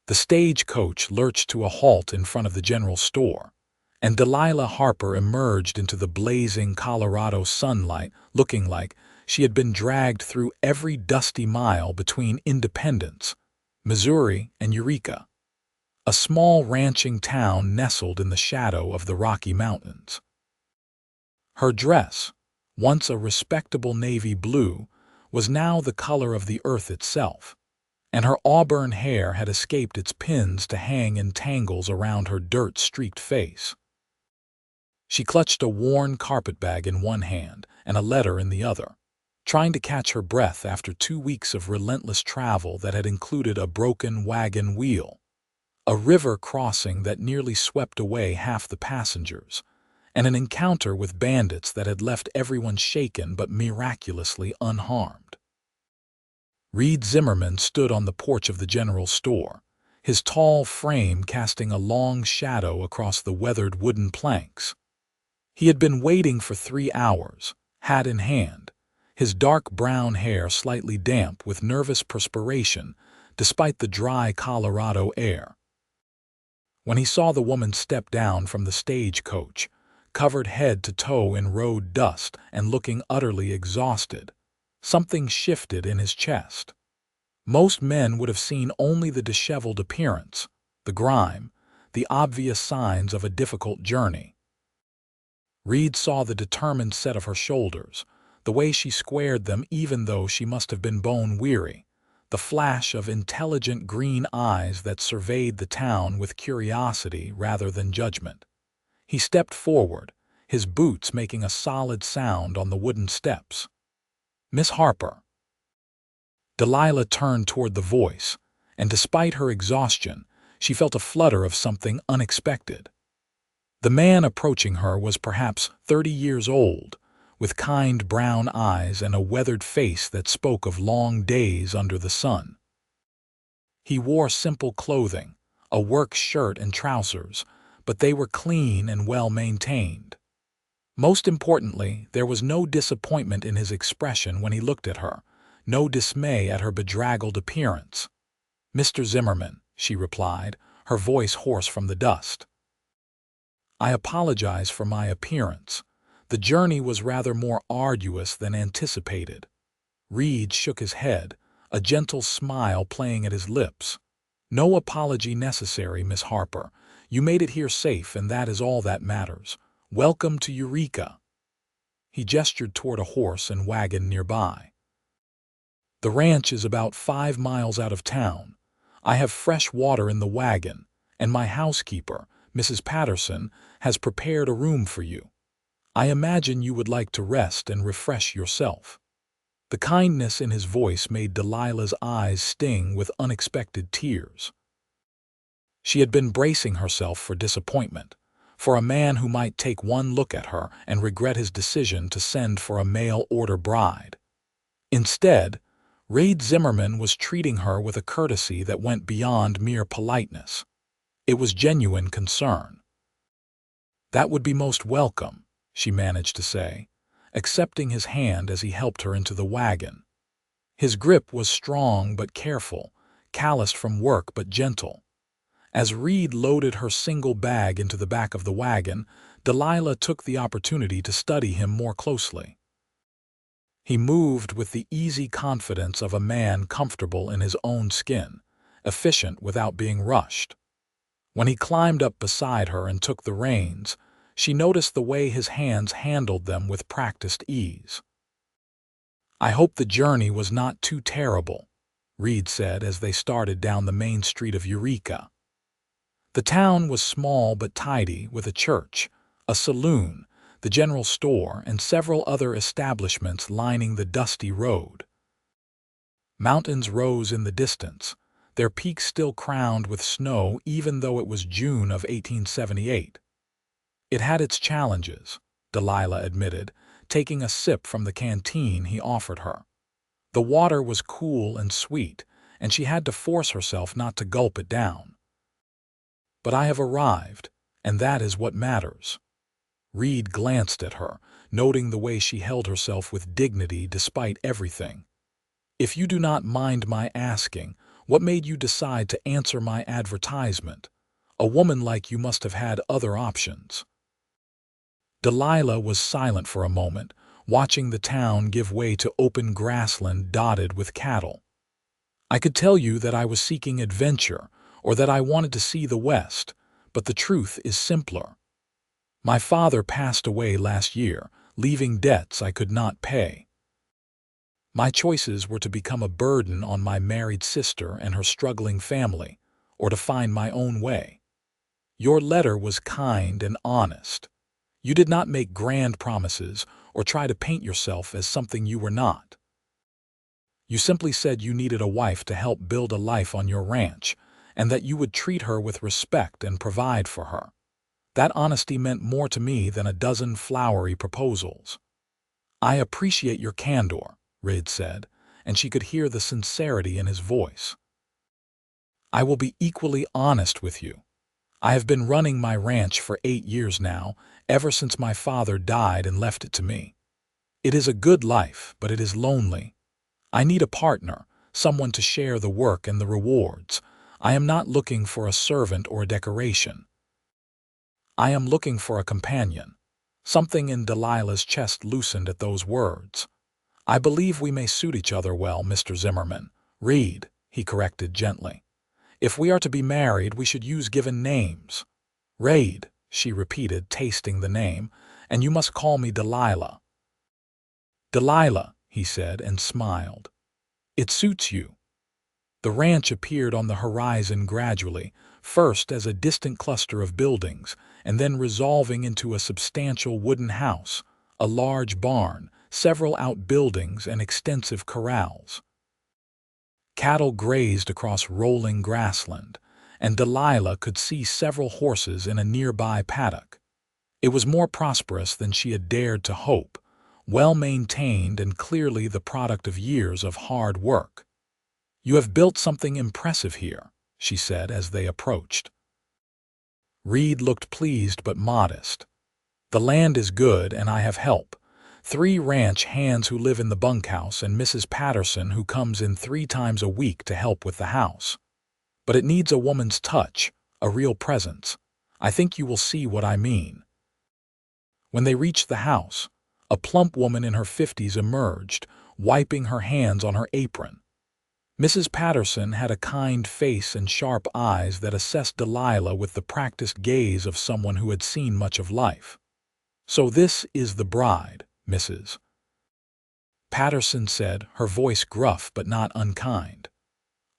The stagecoach lurched to a halt in front of the general store, and Delilah Harper emerged into the blazing Colorado sunlight looking like she had been dragged through every dusty mile between Independence, Missouri, and Eureka, a small ranching town nestled in the shadow of the Rocky Mountains. Her dress, once a respectable navy blue, was now the color of the earth itself, and her auburn hair had escaped its pins to hang in tangles around her dirt-streaked face. She clutched a worn carpetbag in one hand and a letter in the other, trying to catch her breath after 2 weeks of relentless travel that had included a broken wagon wheel, a river crossing that nearly swept away half the passengers, and an encounter with bandits that had left everyone shaken but miraculously unharmed. Reed Zimmerman stood on the porch of the general store, his tall frame casting a long shadow across the weathered wooden planks. He had been waiting for 3 hours, hat in hand, his dark brown hair slightly damp with nervous perspiration despite the dry Colorado air. When he saw the woman step down from the stagecoach, covered head to toe in road dust and looking utterly exhausted, something shifted in his chest. Most men would have seen only the disheveled appearance, the grime, the obvious signs of a difficult journey. Reed saw the determined set of her shoulders, the way she squared them even though she must have been bone-weary, the flash of intelligent green eyes that surveyed the town with curiosity rather than judgment. He stepped forward, his boots making a solid sound on the wooden steps. "Miss Harper." Delilah turned toward the voice, and despite her exhaustion, she felt a flutter of something unexpected. The man approaching her was perhaps 30 years old, with kind brown eyes and a weathered face that spoke of long days under the sun. He wore simple clothing, a work shirt and trousers, but they were clean and well-maintained. Most importantly, there was no disappointment in his expression when he looked at her, no dismay at her bedraggled appearance. "Mr. Zimmerman," she replied, her voice hoarse from the dust. "I apologize for my appearance. The journey was rather more arduous than anticipated." Reed shook his head, a gentle smile playing at his lips. "No apology necessary, Miss Harper. You made it here safe, and that is all that matters. Welcome to Eureka." He gestured toward a horse and wagon nearby. "The ranch is about 5 miles out of town. I have fresh water in the wagon, and my housekeeper, Mrs. Patterson, has prepared a room for you. I imagine you would like to rest and refresh yourself." The kindness in his voice made Delilah's eyes sting with unexpected tears. She had been bracing herself for disappointment, for a man who might take one look at her and regret his decision to send for a mail-order bride. Instead, Reed Zimmerman was treating her with a courtesy that went beyond mere politeness. It was genuine concern. "That would be most welcome," she managed to say, accepting his hand as he helped her into the wagon. His grip was strong but careful, calloused from work but gentle. As Reed loaded her single bag into the back of the wagon, Delilah took the opportunity to study him more closely. He moved with the easy confidence of a man comfortable in his own skin, efficient without being rushed. When he climbed up beside her and took the reins, she noticed the way his hands handled them with practiced ease. "I hope the journey was not too terrible," Reed said as they started down the main street of Eureka. The town was small but tidy, with a church, a saloon, the general store, and several other establishments lining the dusty road. Mountains rose in the distance, their peaks still crowned with snow even though it was June of 1878. It had its challenges, Delilah admitted, taking a sip from the canteen he offered her. The water was cool and sweet, and she had to force herself not to gulp it down. "But I have arrived, and that is what matters." Reed glanced at her, noting the way she held herself with dignity despite everything. "If you do not mind my asking, What made you decide to answer my advertisement? A woman like you must have had other options." Delilah was silent for a moment, watching the town give way to open grassland dotted with cattle. "I could tell you that I was seeking adventure, or that I wanted to see the West, but the truth is simpler. My father passed away last year, leaving debts I could not pay. My choices were to become a burden on my married sister and her struggling family, or to find my own way. Your letter was kind and honest. You did not make grand promises or try to paint yourself as something you were not. You simply said you needed a wife to help build a life on your ranch, and that you would treat her with respect and provide for her. That honesty meant more to me than a dozen flowery proposals." "I appreciate your candor," Reed said, and she could hear the sincerity in his voice. "I will be equally honest with you. I have been running my ranch for 8 years now, ever since my father died and left it to me. It is a good life, but it is lonely. I need a partner, someone to share the work and the rewards. I am not looking for a servant or a decoration. I am looking for a companion." Something in Delilah's chest loosened at those words. "I believe we may suit each other well, Mr. Zimmerman." "Reed," he corrected gently. "If we are to be married, we should use given names." "Reed," she repeated, tasting the name, "and you must call me Delilah." "Delilah," he said and smiled. "It suits you." The ranch appeared on the horizon gradually, first as a distant cluster of buildings, and then resolving into a substantial wooden house, a large barn, several outbuildings, and extensive corrals. Cattle grazed across rolling grassland, and Delilah could see several horses in a nearby paddock. It was more prosperous than she had dared to hope, well-maintained and clearly the product of years of hard work. "You have built something impressive here," she said as they approached. Reed looked pleased but modest. "The land is good and I have help. 3 ranch hands who live in the bunkhouse and Mrs. Patterson who comes in 3 times a week to help with the house. But it needs a woman's touch, a real presence. I think you will see what I mean." When they reached the house, a plump woman in her 50s emerged, wiping her hands on her apron. Mrs. Patterson had a kind face and sharp eyes that assessed Delilah with the practiced gaze of someone who had seen much of life. "So this is the bride, Mrs. Patterson said, her voice gruff but not unkind.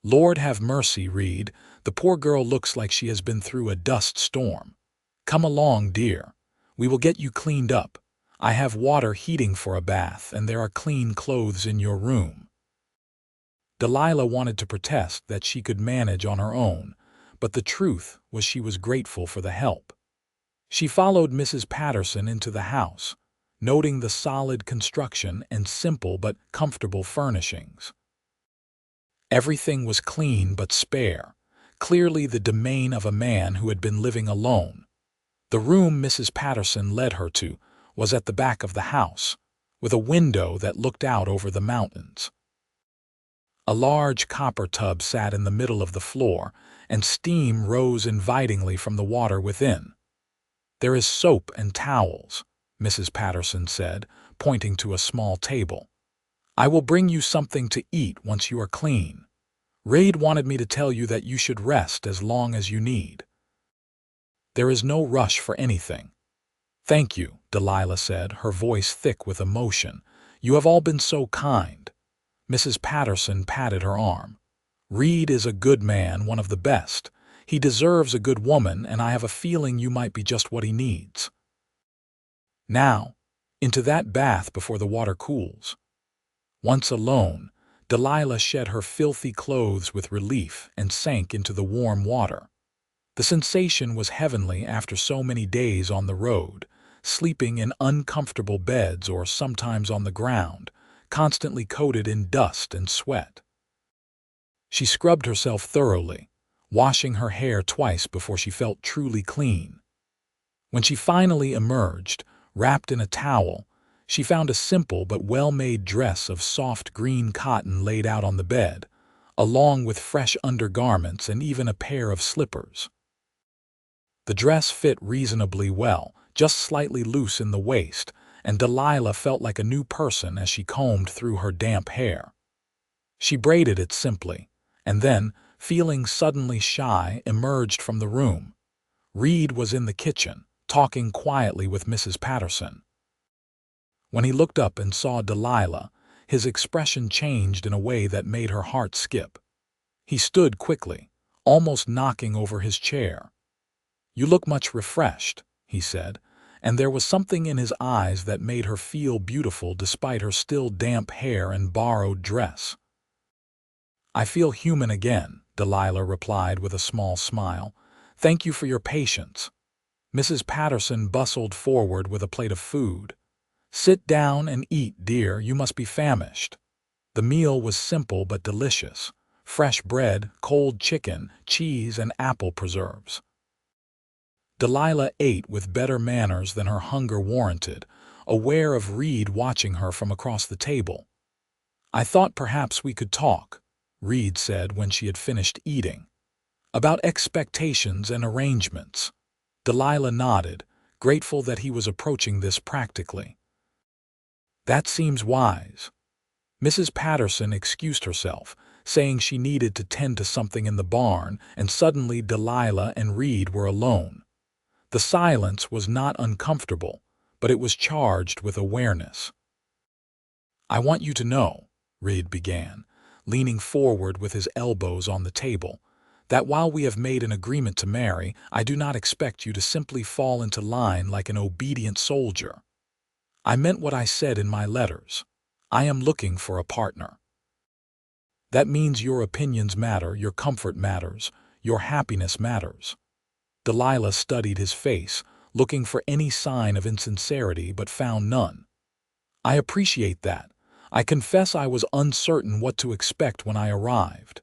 "Lord have mercy, Reed. The poor girl looks like she has been through a dust storm. Come along, dear. We will get you cleaned up. I have water heating for a bath, and there are clean clothes in your room." Delilah wanted to protest that she could manage on her own, but the truth was she was grateful for the help. She followed Mrs. Patterson into the house, noting the solid construction and simple but comfortable furnishings. Everything was clean but spare, clearly the domain of a man who had been living alone. The room Mrs. Patterson led her to was at the back of the house, with a window that looked out over the mountains. A large copper tub sat in the middle of the floor, and steam rose invitingly from the water within. "There is soap and towels," Mrs. Patterson said, pointing to a small table. "I will bring you something to eat once you are clean. Reed wanted me to tell you that you should rest as long as you need. There is no rush for anything." "Thank you," Delilah said, her voice thick with emotion. "You have all been so kind." Mrs. Patterson patted her arm. "Reed is a good man, one of the best. He deserves a good woman, and I have a feeling you might be just what he needs. Now, into that bath before the water cools." Once alone, Delilah shed her filthy clothes with relief and sank into the warm water. The sensation was heavenly after so many days on the road, sleeping in uncomfortable beds or sometimes on the ground, constantly coated in dust and sweat. She scrubbed herself thoroughly, washing her hair twice before she felt truly clean. When she finally emerged, wrapped in a towel, she found a simple but well-made dress of soft green cotton laid out on the bed, along with fresh undergarments and even a pair of slippers. The dress fit reasonably well, just slightly loose in the waist, and Delilah felt like a new person as she combed through her damp hair. She braided it simply, and then, feeling suddenly shy, emerged from the room. Reed was in the kitchen, talking quietly with Mrs. Patterson. When he looked up and saw Delilah, his expression changed in a way that made her heart skip. He stood quickly, almost knocking over his chair. "You look much refreshed," he said, and there was something in his eyes that made her feel beautiful despite her still damp hair and borrowed dress. "I feel human again," Delilah replied with a small smile. "Thank you for your patience." Mrs. Patterson bustled forward with a plate of food. "Sit down and eat, dear, you must be famished." The meal was simple but delicious. Fresh bread, cold chicken, cheese, and apple preserves. Delilah ate with better manners than her hunger warranted, aware of Reed watching her from across the table. "I thought perhaps we could talk," Reed said when she had finished eating. "About expectations and arrangements." Delilah nodded, grateful that he was approaching this practically. "That seems wise." Mrs. Patterson excused herself, saying she needed to tend to something in the barn, and suddenly Delilah and Reed were alone. The silence was not uncomfortable, but it was charged with awareness. "I want you to know," Reed began, leaning forward with his elbows on the table, "that while we have made an agreement to marry, I do not expect you to simply fall into line like an obedient soldier. I meant what I said in my letters. I am looking for a partner. That means your opinions matter, your comfort matters, your happiness matters." Delilah studied his face, looking for any sign of insincerity but found none. "I appreciate that. I confess I was uncertain what to expect when I arrived."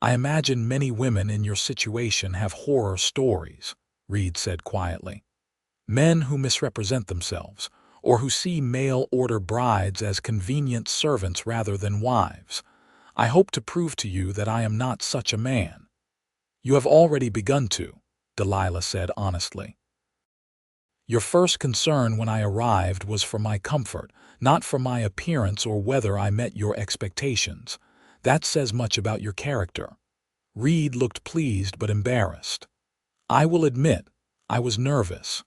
"I imagine many women in your situation have horror stories," Reed said quietly. "Men who misrepresent themselves, or who see mail-order brides as convenient servants rather than wives. I hope to prove to you that I am not such a man." "You have already begun to," Delilah said honestly. "Your first concern when I arrived was for my comfort, not for my appearance or whether I met your expectations. That says much about your character." Reed looked pleased but embarrassed. "I will admit, I was nervous.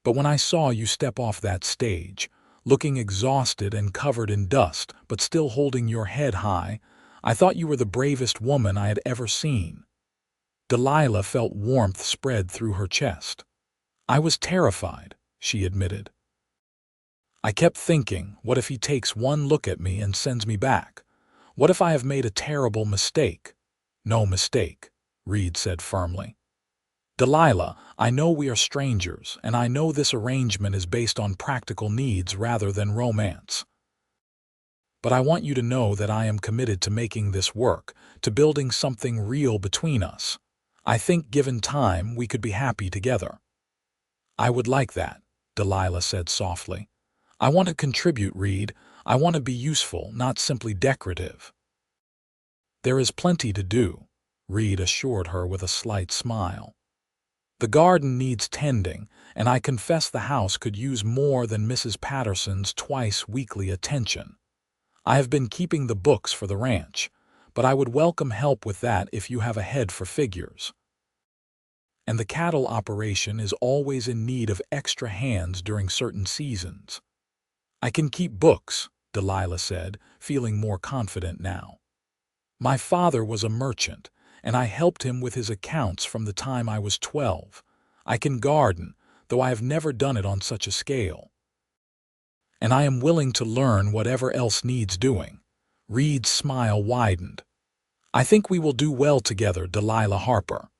But when I saw you step off that stage, looking exhausted and covered in dust, but still holding your head high, I thought you were the bravest woman I had ever seen." Delilah felt warmth spread through her chest. "I was terrified," she admitted. "I kept thinking, what if he takes one look at me and sends me back? What if I have made a terrible mistake?" "No mistake," Reed said firmly. "Delilah, I know we are strangers, and I know this arrangement is based on practical needs rather than romance. But I want you to know that I am committed to making this work, to building something real between us. I think given time, we could be happy together." "I would like that," Delilah said softly. "I want to contribute, Reed. I want to be useful, not simply decorative." "There is plenty to do," Reed assured her with a slight smile. "The garden needs tending, and I confess the house could use more than Mrs. Patterson's twice-weekly attention. I have been keeping the books for the ranch, but I would welcome help with that if you have a head for figures. And the cattle operation is always in need of extra hands during certain seasons." "I can keep books," Delilah said, feeling more confident now. "My father was a merchant, and I helped him with his accounts from the time I was 12. I can garden, though I have never done it on such a scale. And I am willing to learn whatever else needs doing." Reed's smile widened. "I think we will do well together, Delilah Harper."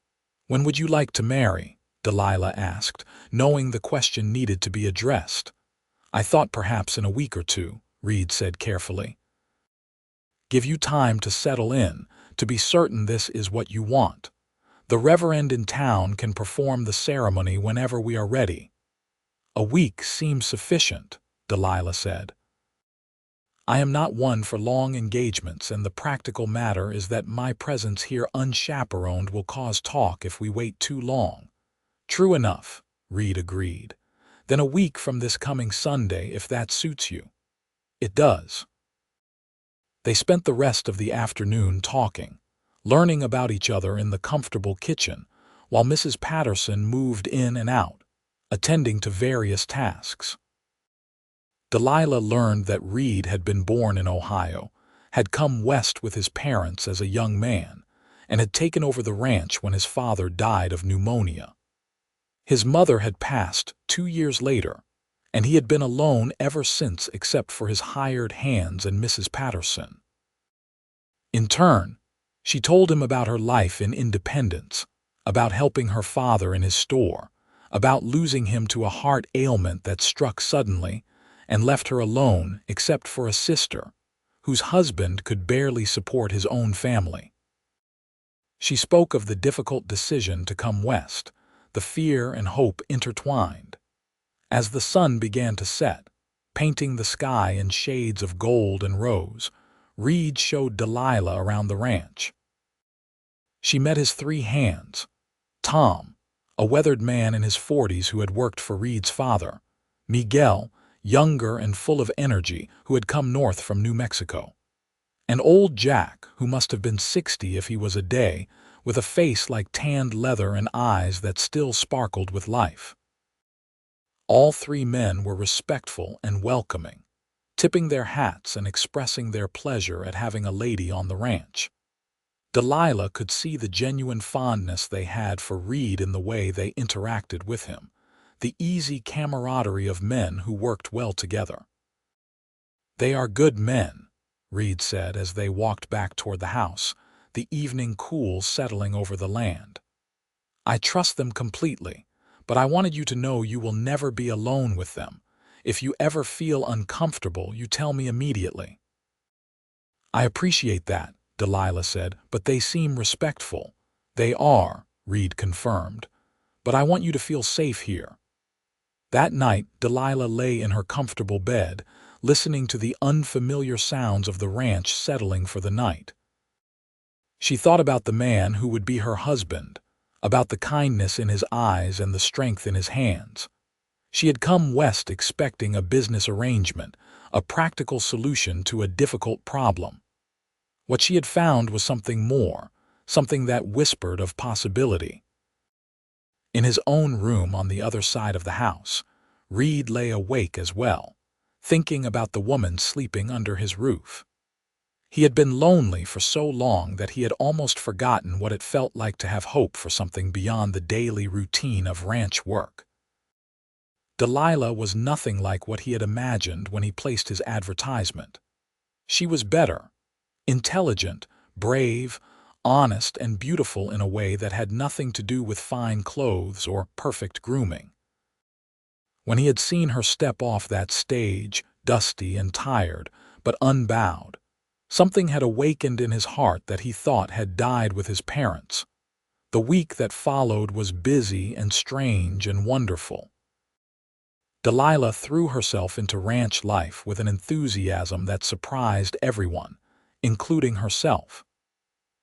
"When would you like to marry?" Delilah asked, knowing the question needed to be addressed. "I thought perhaps in a week or two," Reed said carefully. "Give you time to settle in, to be certain this is what you want. The reverend in town can perform the ceremony whenever we are ready." "A week seems sufficient," Delilah said. I am not one for long engagements, and the practical matter is that my presence here unchaperoned will cause talk if we wait too long." "True enough," Reed agreed. "Then a week from this coming Sunday, if that suits you." "It does." They spent the rest of the afternoon talking, learning about each other in the comfortable kitchen, while Mrs. Patterson moved in and out, attending to various tasks. Delilah learned that Reed had been born in Ohio, had come west with his parents as a young man, and had taken over the ranch when his father died of pneumonia. His mother had passed 2 years later, and he had been alone ever since except for his hired hands and Mrs. Patterson. In turn, she told him about her life in Independence, about helping her father in his store, about losing him to a heart ailment that struck suddenly and left her alone except for a sister, whose husband could barely support his own family. She spoke of the difficult decision to come west, the fear and hope intertwined. As the sun began to set, painting the sky in shades of gold and rose, Reed showed Delilah around the ranch. She met his 3 hands: Tom, a weathered man in his 40s who had worked for Reed's father; Miguel, younger and full of energy, who had come north from New Mexico; and old Jack, who must have been 60 if he was a day, with a face like tanned leather and eyes that still sparkled with life. All 3 men were respectful and welcoming, tipping their hats and expressing their pleasure at having a lady on the ranch. Delilah could see the genuine fondness they had for Reed in the way they interacted with him, the easy camaraderie of men who worked well together. "They are good men," Reed said as they walked back toward the house, the evening cool settling over the land. "I trust them completely, but I wanted you to know you will never be alone with them. If you ever feel uncomfortable, you tell me immediately." "I appreciate that," Delilah said, "but they seem respectful." "They are," Reed confirmed, "but I want you to feel safe here." That night, Delilah lay in her comfortable bed, listening to the unfamiliar sounds of the ranch settling for the night. She thought about the man who would be her husband, about the kindness in his eyes and the strength in his hands. She had come west expecting a business arrangement, a practical solution to a difficult problem. What she had found was something more, something that whispered of possibility. In his own room on the other side of the house, Reed lay awake as well, thinking about the woman sleeping under his roof. He had been lonely for so long that he had almost forgotten what it felt like to have hope for something beyond the daily routine of ranch work. Delilah was nothing like what he had imagined when he placed his advertisement. She was better, intelligent, brave, honest, and beautiful in a way that had nothing to do with fine clothes or perfect grooming. When he had seen her step off that stage, dusty and tired, but unbowed, something had awakened in his heart that he thought had died with his parents. The week that followed was busy and strange and wonderful. Delilah threw herself into ranch life with an enthusiasm that surprised everyone, including herself.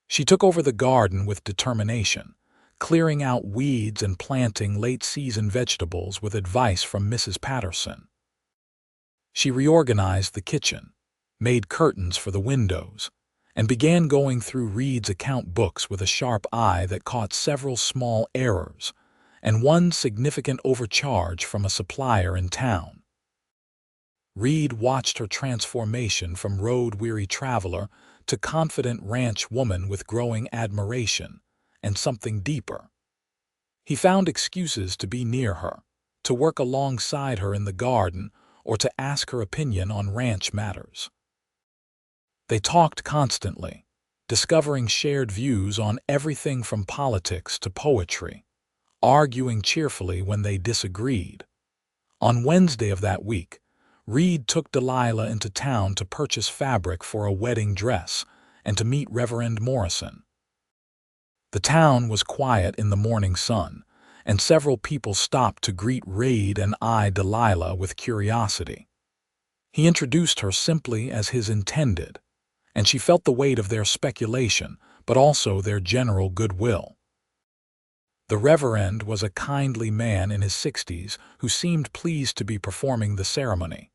She took over the garden with determination, clearing out weeds and planting late-season vegetables with advice from Mrs. Patterson. She reorganized the kitchen, made curtains for the windows, and began going through Reed's account books with a sharp eye that caught several small errors and one significant overcharge from a supplier in town. Reed watched her transformation from road-weary traveler to confident ranch woman with growing admiration and something deeper. He found excuses to be near her, to work alongside her in the garden, or to ask her opinion on ranch matters. They talked constantly, discovering shared views on everything from politics to poetry, arguing cheerfully when they disagreed. On Wednesday of that week, Reed took Delilah into town to purchase fabric for a wedding dress and to meet Reverend Morrison. The town was quiet in the morning sun, and several people stopped to greet Reed and eye Delilah with curiosity. He introduced her simply as his intended, and she felt the weight of their speculation, but also their general goodwill. The Reverend was a kindly man in his 60s who seemed pleased to be performing the ceremony.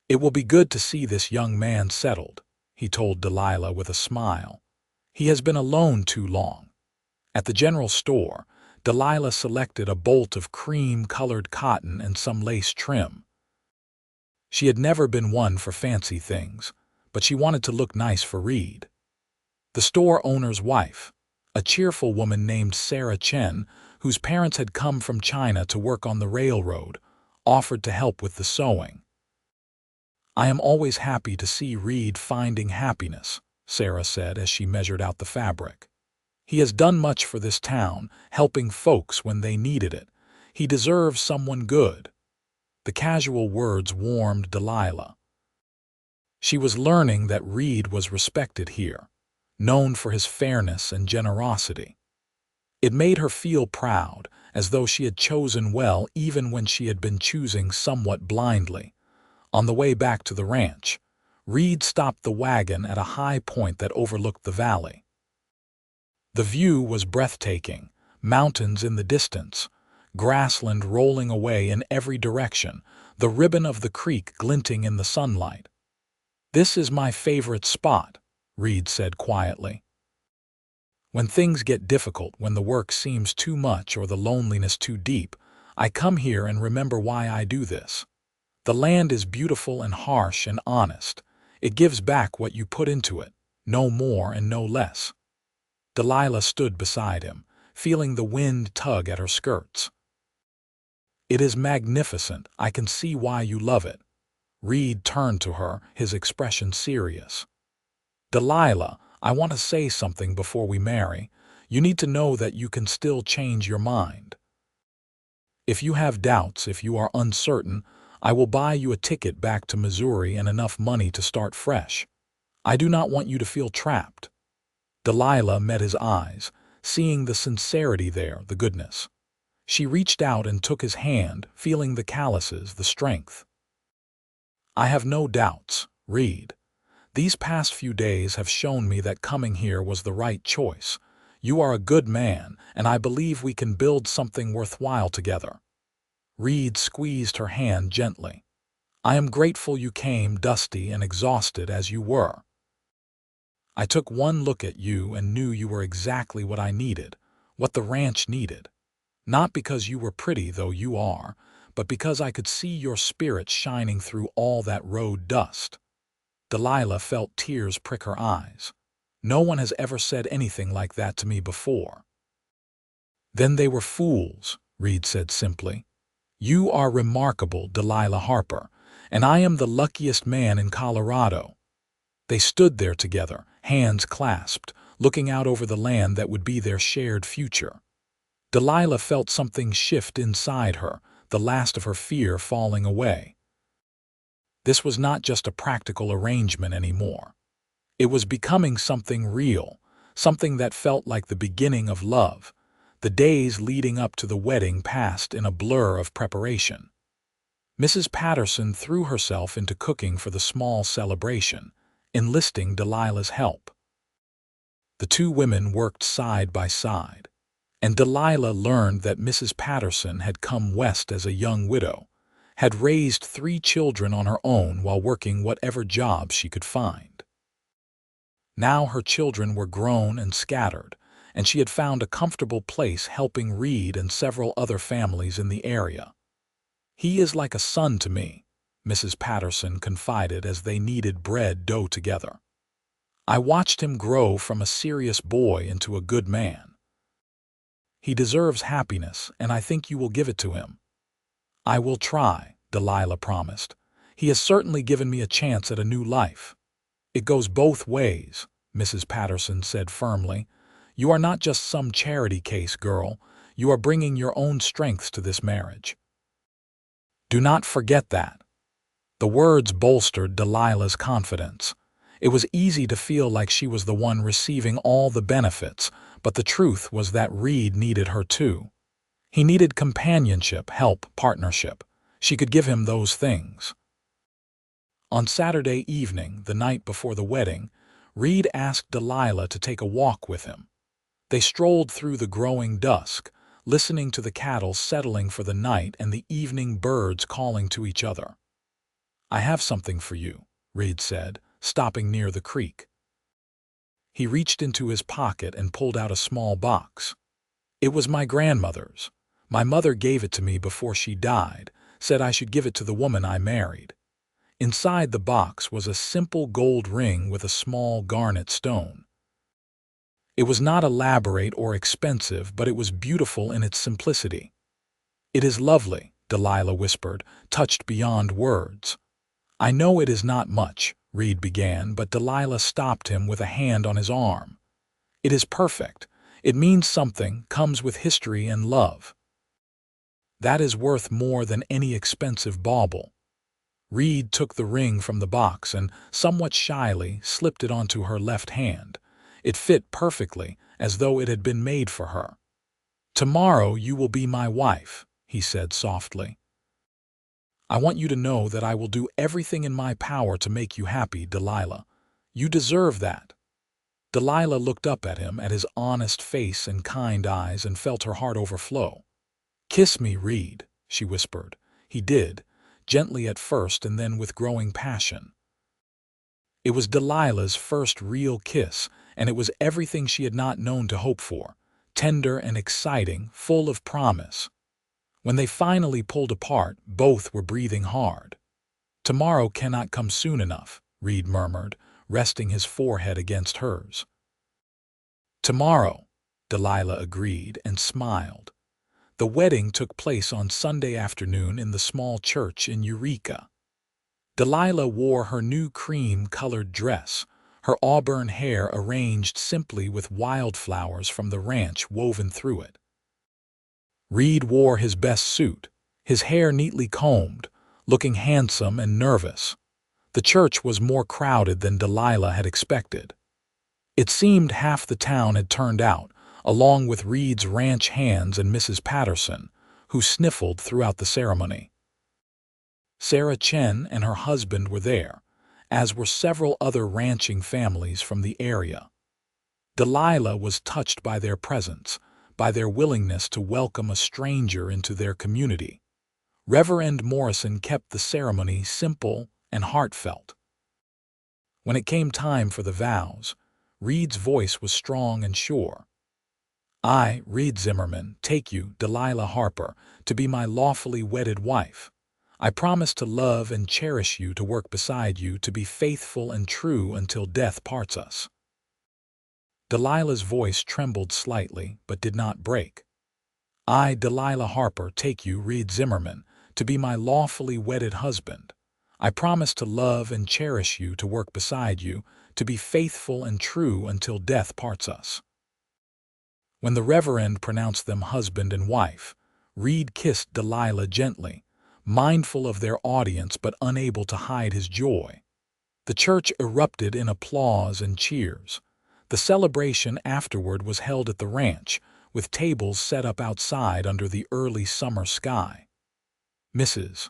"It will be good to see this young man settled," he told Delilah with a smile. "He has been alone too long." At the general store, Delilah selected a bolt of cream-colored cotton and some lace trim. She had never been one for fancy things, but she wanted to look nice for Reed. The store owner's wife, a cheerful woman named Sarah Chen, whose parents had come from China to work on the railroad, offered to help with the sewing. "I am always happy to see Reed finding happiness," Sarah said as she measured out the fabric. "He has done much for this town, helping folks when they needed it. He deserves someone good." The casual words warmed Delilah. She was learning that Reed was respected here, known for his fairness and generosity. It made her feel proud, as though she had chosen well even when she had been choosing somewhat blindly. On the way back to the ranch, Reed stopped the wagon at a high point that overlooked the valley. The view was breathtaking, mountains in the distance, grassland rolling away in every direction, the ribbon of the creek glinting in the sunlight. "This is my favorite spot," Reed said quietly. "When things get difficult, when the work seems too much or the loneliness too deep, I come here and remember why I do this. The land is beautiful and harsh and honest. It gives back what you put into it, no more and no less." Delilah stood beside him, feeling the wind tug at her skirts. "It is magnificent. I can see why you love it." Reed turned to her, his expression serious. "Delilah, I want to say something before we marry. You need to know that you can still change your mind. If you have doubts, if you are uncertain, I will buy you a ticket back to Missouri and enough money to start fresh. I do not want you to feel trapped." Delilah met his eyes, seeing the sincerity there, the goodness. She reached out and took his hand, feeling the calluses, the strength. "I have no doubts, Reed. These past few days have shown me that coming here was the right choice. You are a good man, and I believe we can build something worthwhile together." Reed squeezed her hand gently. "I am grateful you came, dusty and exhausted as you were. I took one look at you and knew you were exactly what I needed, what the ranch needed. Not because you were pretty, though you are, but because I could see your spirit shining through all that road dust." Delilah felt tears prick her eyes. "No one has ever said anything like that to me before." "Then they were fools," Reed said simply. "You are remarkable, Delilah Harper, and I am the luckiest man in Colorado." They stood there together, hands clasped, looking out over the land that would be their shared future. Delilah felt something shift inside her, the last of her fear falling away. This was not just a practical arrangement anymore. It was becoming something real, something that felt like the beginning of love. The days leading up to the wedding passed in a blur of preparation. Mrs. Patterson threw herself into cooking for the small celebration, enlisting Delilah's help. The two women worked side by side, and Delilah learned that Mrs. Patterson had come west as a young widow, had raised 3 children on her own while working whatever job she could find. Now her children were grown and scattered, and she had found a comfortable place helping Reed and several other families in the area. "He is like a son to me," Mrs. Patterson confided as they kneaded bread dough together. "I watched him grow from a serious boy into a good man. He deserves happiness, and I think you will give it to him." "I will try," Delilah promised. "He has certainly given me a chance at a new life." "It goes both ways," Mrs. Patterson said firmly. "You are not just some charity case, girl. You are bringing your own strengths to this marriage. Do not forget that." The words bolstered Delilah's confidence. It was easy to feel like she was the one receiving all the benefits, but the truth was that Reed needed her too. He needed companionship, help, partnership. She could give him those things. On Saturday evening, the night before the wedding, Reed asked Delilah to take a walk with him. They strolled through the growing dusk, listening to the cattle settling for the night and the evening birds calling to each other. "I have something for you," Reed said, stopping near the creek. He reached into his pocket and pulled out a small box. "It was my grandmother's. My mother gave it to me before she died, said I should give it to the woman I married." Inside the box was a simple gold ring with a small garnet stone. It was not elaborate or expensive, but it was beautiful in its simplicity. "It is lovely," Delilah whispered, touched beyond words. "I know it is not much," Reed began, but Delilah stopped him with a hand on his arm. "It is perfect. It means something, comes with history and love. That is worth more than any expensive bauble." Reed took the ring from the box and, somewhat shyly, slipped it onto her left hand. It fit perfectly, as though it had been made for her. "Tomorrow you will be my wife," he said softly. "I want you to know that I will do everything in my power to make you happy, Delilah. You deserve that." Delilah looked up at him, at his honest face and kind eyes, and felt her heart overflow. "Kiss me, Reed," she whispered. He did, gently at first and then with growing passion. It was Delilah's first real kiss, and it was everything she had not known to hope for, tender and exciting, full of promise. When they finally pulled apart, both were breathing hard. "Tomorrow cannot come soon enough," Reed murmured, resting his forehead against hers. "Tomorrow," Delilah agreed and smiled. The wedding took place on Sunday afternoon in the small church in Eureka. Delilah wore her new cream-colored dress, her auburn hair arranged simply with wildflowers from the ranch woven through it. Reed wore his best suit, his hair neatly combed, looking handsome and nervous. The church was more crowded than Delilah had expected. It seemed half the town had turned out, along with Reed's ranch hands and Mrs. Patterson, who sniffled throughout the ceremony. Sarah Chen and her husband were there, as were several other ranching families from the area. Delilah was touched by their presence, by their willingness to welcome a stranger into their community. Reverend Morrison kept the ceremony simple and heartfelt. When it came time for the vows, Reed's voice was strong and sure. "I, Reed Zimmerman, take you, Delilah Harper, to be my lawfully wedded wife. I promise to love and cherish you, to work beside you, to be faithful and true until death parts us." Delilah's voice trembled slightly, but did not break. "I, Delilah Harper, take you, Reed Zimmerman, to be my lawfully wedded husband. I promise to love and cherish you, to work beside you, to be faithful and true until death parts us." When the Reverend pronounced them husband and wife, Reed kissed Delilah gently, mindful of their audience but unable to hide his joy. The church erupted in applause and cheers. The celebration afterward was held at the ranch, with tables set up outside under the early summer sky. Mrs.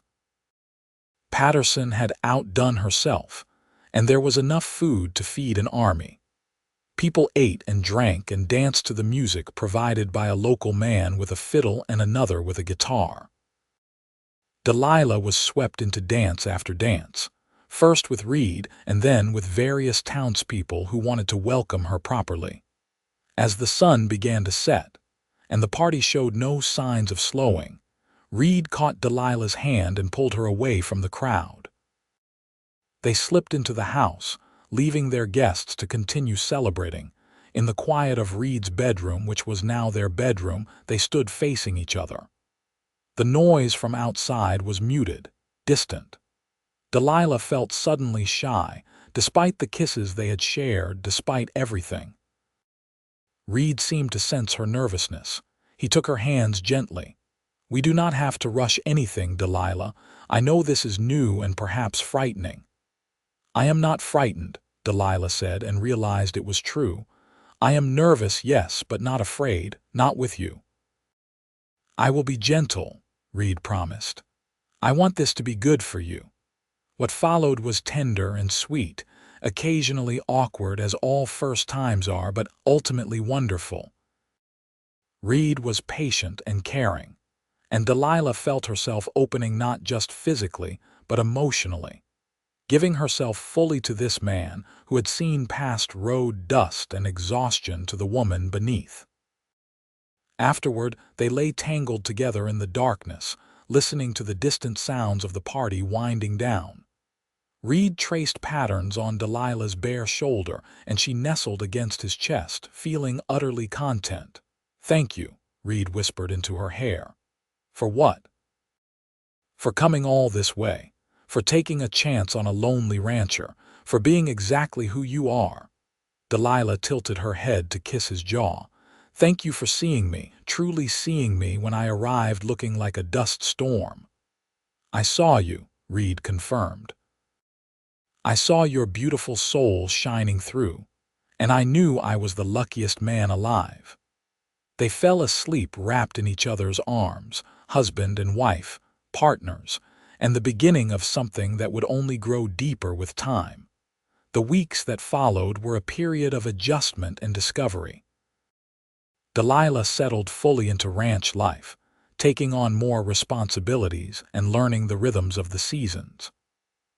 Patterson had outdone herself, and there was enough food to feed an army. People ate and drank and danced to the music provided by a local man with a fiddle and another with a guitar. Delilah was swept into dance after dance, first with Reed and then with various townspeople who wanted to welcome her properly. As the sun began to set, and the party showed no signs of slowing, Reed caught Delilah's hand and pulled her away from the crowd. They slipped into the house, leaving their guests to continue celebrating. In the quiet of Reed's bedroom, which was now their bedroom, they stood facing each other. The noise from outside was muted, distant. Delilah felt suddenly shy, despite the kisses they had shared, despite everything. Reed seemed to sense her nervousness. He took her hands gently. "We do not have to rush anything, Delilah. I know this is new and perhaps frightening." "I am not frightened," Delilah said, and realized it was true. "I am nervous, yes, but not afraid, not with you." "I will be gentle," Reed promised. "I want this to be good for you." What followed was tender and sweet, occasionally awkward as all first times are, but ultimately wonderful. Reed was patient and caring, and Delilah felt herself opening not just physically, but emotionally, giving herself fully to this man who had seen past road dust and exhaustion to the woman beneath. Afterward, they lay tangled together in the darkness, listening to the distant sounds of the party winding down. Reed traced patterns on Delilah's bare shoulder, and she nestled against his chest, feeling utterly content. "Thank you," Reed whispered into her hair. "For what?" "For coming all this way, for taking a chance on a lonely rancher, for being exactly who you are." Delilah tilted her head to kiss his jaw. "Thank you for seeing me, truly seeing me when I arrived looking like a dust storm." "I saw you," Reed confirmed. "I saw your beautiful soul shining through, and I knew I was the luckiest man alive." They fell asleep wrapped in each other's arms, husband and wife, partners, and the beginning of something that would only grow deeper with time. The weeks that followed were a period of adjustment and discovery. Delilah settled fully into ranch life, taking on more responsibilities and learning the rhythms of the seasons.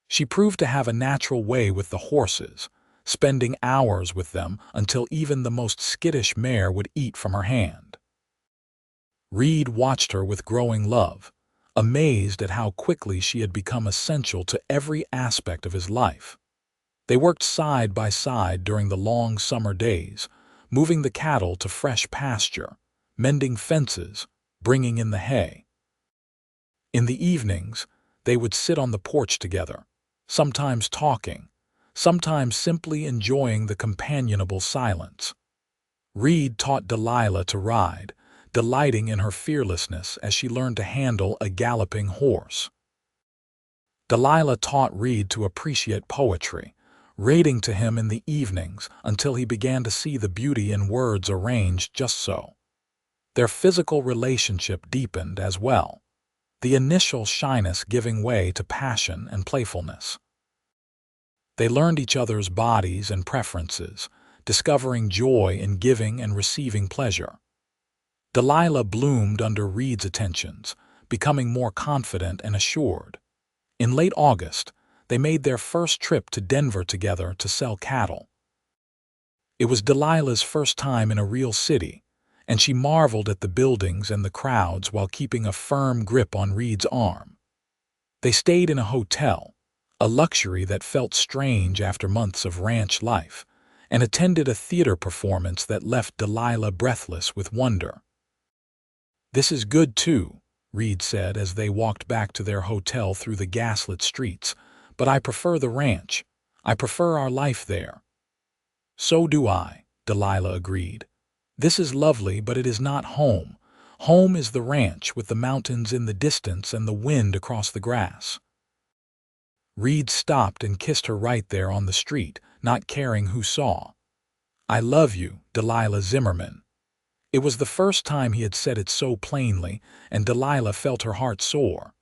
She proved to have a natural way with the horses, spending hours with them until even the most skittish mare would eat from her hand. Reed watched her with growing love, amazed at how quickly she had become essential to every aspect of his life. They worked side by side during the long summer days, moving the cattle to fresh pasture, mending fences, bringing in the hay. In the evenings, they would sit on the porch together, sometimes talking, sometimes simply enjoying the companionable silence. Reed taught Delilah to ride, delighting in her fearlessness as she learned to handle a galloping horse. Delilah taught Reed to appreciate poetry, reading to him in the evenings until he began to see the beauty in words arranged just so. Their physical relationship deepened as well, the initial shyness giving way to passion and playfulness. They learned each other's bodies and preferences, discovering joy in giving and receiving pleasure. Delilah bloomed under Reed's attentions, becoming more confident and assured. In late August, they made their first trip to Denver together to sell cattle. It was Delilah's first time in a real city, and she marveled at the buildings and the crowds while keeping a firm grip on Reed's arm. They stayed in a hotel, a luxury that felt strange after months of ranch life, and attended a theater performance that left Delilah breathless with wonder. "This is good too," Reed said as they walked back to their hotel through the gaslit streets, "but I prefer the ranch. I prefer our life there." "So do I," Delilah agreed. "This is lovely, but it is not home. Home is the ranch with the mountains in the distance and the wind across the grass." Reed stopped and kissed her right there on the street, not caring who saw. "I love you, Delilah Zimmerman." It was the first time he had said it so plainly, and Delilah felt her heart soar.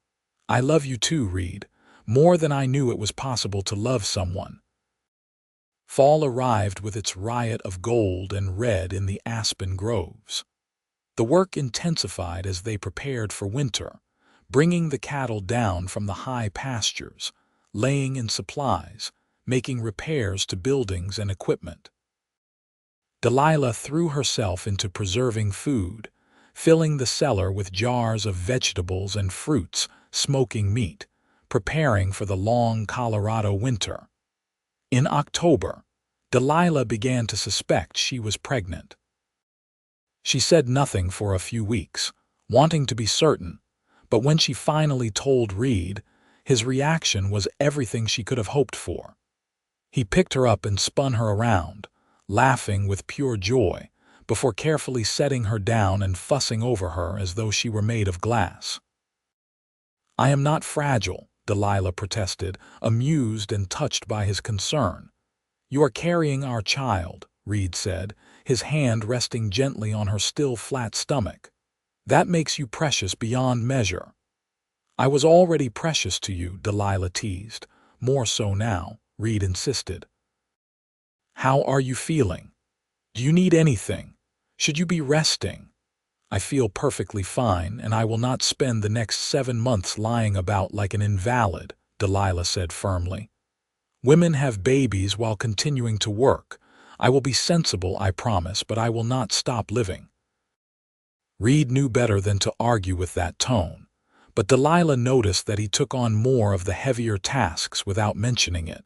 "I love you too, Reed, more than I knew it was possible to love someone." Fall arrived with its riot of gold and red in the aspen groves. The work intensified as they prepared for winter, bringing the cattle down from the high pastures, laying in supplies, making repairs to buildings and equipment. Delilah threw herself into preserving food, filling the cellar with jars of vegetables and fruits, smoking meat, preparing for the long Colorado winter. In October, Delilah began to suspect she was pregnant. She said nothing for a few weeks, wanting to be certain, but when she finally told Reed, his reaction was everything she could have hoped for. He picked her up and spun her around, laughing with pure joy, before carefully setting her down and fussing over her as though she were made of glass. "I am not fragile," Delilah protested, amused and touched by his concern. "You are carrying our child," Reed said, his hand resting gently on her still flat stomach. "That makes you precious beyond measure." "I was already precious to you," Delilah teased, More so now, Reed insisted. How are you feeling? Do you need anything? Should you be resting? I feel perfectly fine, and I will not spend the next 7 months lying about like an invalid, Delilah said firmly. Women have babies while continuing to work. I will be sensible, I promise, but I will not stop living. Reed knew better than to argue with that tone, but Delilah noticed that he took on more of the heavier tasks without mentioning it,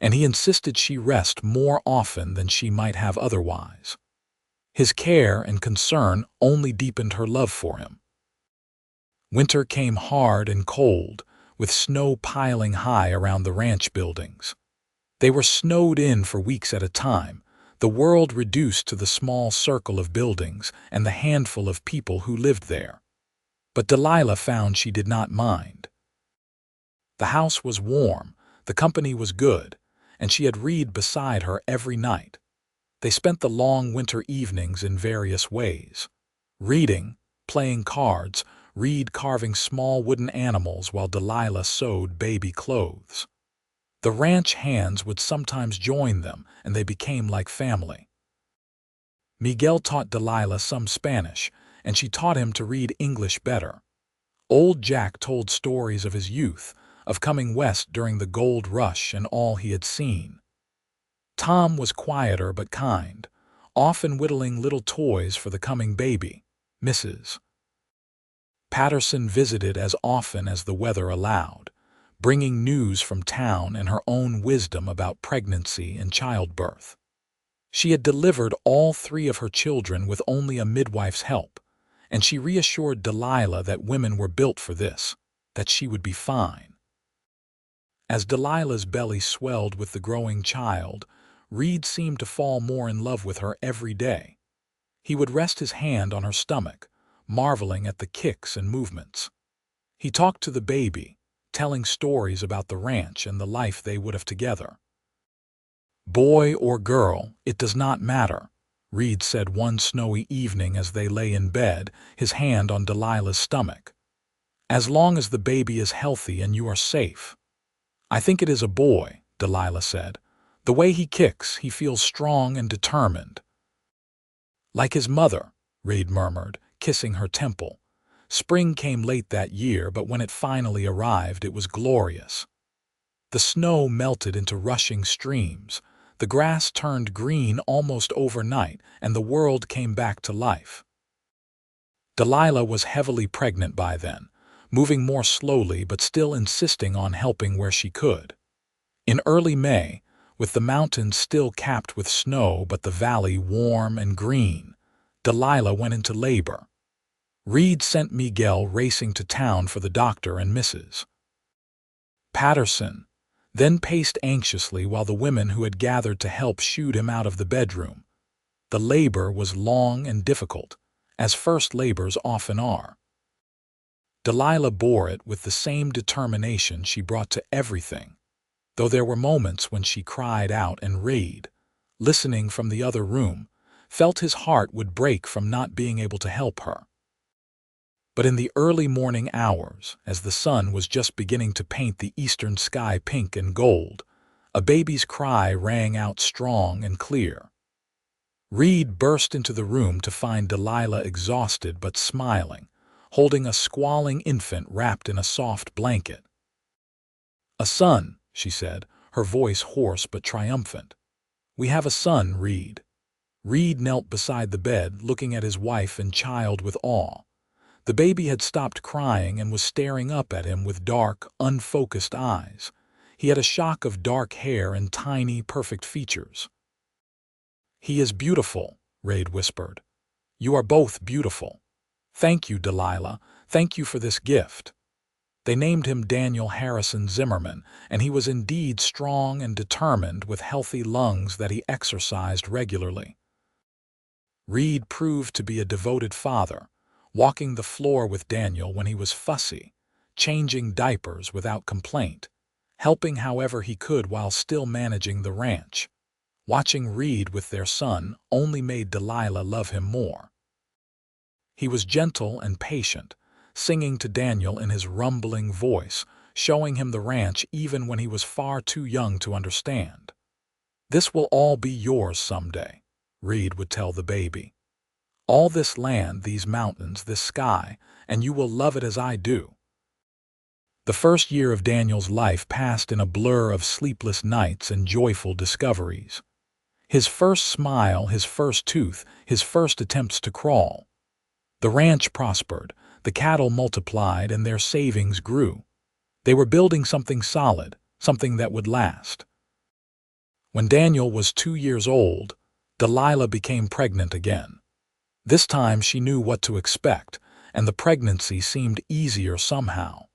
and he insisted she rest more often than she might have otherwise. His care and concern only deepened her love for him. Winter came hard and cold, with snow piling high around the ranch buildings. They were snowed in for weeks at a time, the world reduced to the small circle of buildings and the handful of people who lived there. But Delilah found she did not mind. The house was warm, the company was good, and she had Reed beside her every night. They spent the long winter evenings in various ways. Reading, playing cards, Reed carving small wooden animals while Delilah sewed baby clothes. The ranch hands would sometimes join them, and they became like family. Miguel taught Delilah some Spanish, and she taught him to read English better. Old Jack told stories of his youth, of coming west during the gold rush and all he had seen. Tom was quieter but kind, often whittling little toys for the coming baby, Mrs. Patterson visited as often as the weather allowed, bringing news from town and her own wisdom about pregnancy and childbirth. She had delivered all 3 of her children with only a midwife's help, and she reassured Delilah that women were built for this, that she would be fine. As Delilah's belly swelled with the growing child, Reed seemed to fall more in love with her every day. He would rest his hand on her stomach, marveling at the kicks and movements. He talked to the baby, telling stories about the ranch and the life they would have together. Boy or girl, it does not matter, Reed said one snowy evening as they lay in bed, his hand on Delilah's stomach. As long as the baby is healthy and you are safe. I think it is a boy, Delilah said. The way he kicks, he feels strong and determined. Like his mother, Reed murmured, kissing her temple. Spring came late that year, but when it finally arrived, it was glorious. The snow melted into rushing streams, the grass turned green almost overnight, and the world came back to life. Delilah was heavily pregnant by then, moving more slowly but still insisting on helping where she could. In early May, with the mountains still capped with snow but the valley warm and green, Delilah went into labor. Reed sent Miguel racing to town for the doctor and Mrs. Patterson, then paced anxiously while the women who had gathered to help shooed him out of the bedroom. The labor was long and difficult, as first labors often are. Delilah bore it with the same determination she brought to everything, though there were moments when she cried out and Reed, listening from the other room, felt his heart would break from not being able to help her. But in the early morning hours, as the sun was just beginning to paint the eastern sky pink and gold, a baby's cry rang out strong and clear. Reed burst into the room to find Delilah exhausted but smiling, holding a squalling infant wrapped in a soft blanket. "A son," she said, her voice hoarse but triumphant. "We have a son, Reed." Reed knelt beside the bed, looking at his wife and child with awe. The baby had stopped crying and was staring up at him with dark, unfocused eyes. He had a shock of dark hair and tiny, perfect features. "He is beautiful," Reed whispered. "You are both beautiful. Thank you, Delilah. Thank you for this gift." They named him Daniel Harrison Zimmerman, and he was indeed strong and determined with healthy lungs that he exercised regularly. Reed proved to be a devoted father, walking the floor with Daniel when he was fussy, changing diapers without complaint, helping however he could while still managing the ranch. Watching Reed with their son only made Delilah love him more. He was gentle and patient, singing to Daniel in his rumbling voice, showing him the ranch even when he was far too young to understand. "This will all be yours someday," Reed would tell the baby. "All this land, these mountains, this sky, and you will love it as I do." The first year of Daniel's life passed in a blur of sleepless nights and joyful discoveries. His first smile, his first tooth, his first attempts to crawl. The ranch prospered, the cattle multiplied, and their savings grew. They were building something solid, something that would last. When Daniel was 2 years old, Delilah became pregnant again. This time she knew what to expect, and the pregnancy seemed easier somehow.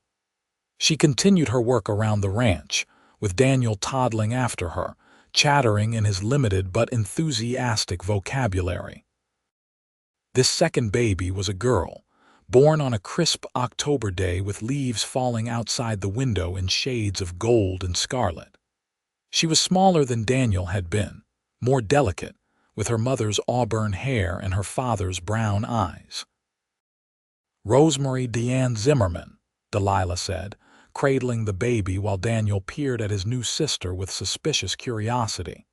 She continued her work around the ranch, with Daniel toddling after her, chattering in his limited but enthusiastic vocabulary. This second baby was a girl, born on a crisp October day with leaves falling outside the window in shades of gold and scarlet. She was smaller than Daniel had been, more delicate, with her mother's auburn hair and her father's brown eyes. "Rosemary Deanne Zimmerman," Delilah said, cradling the baby while Daniel peered at his new sister with suspicious curiosity.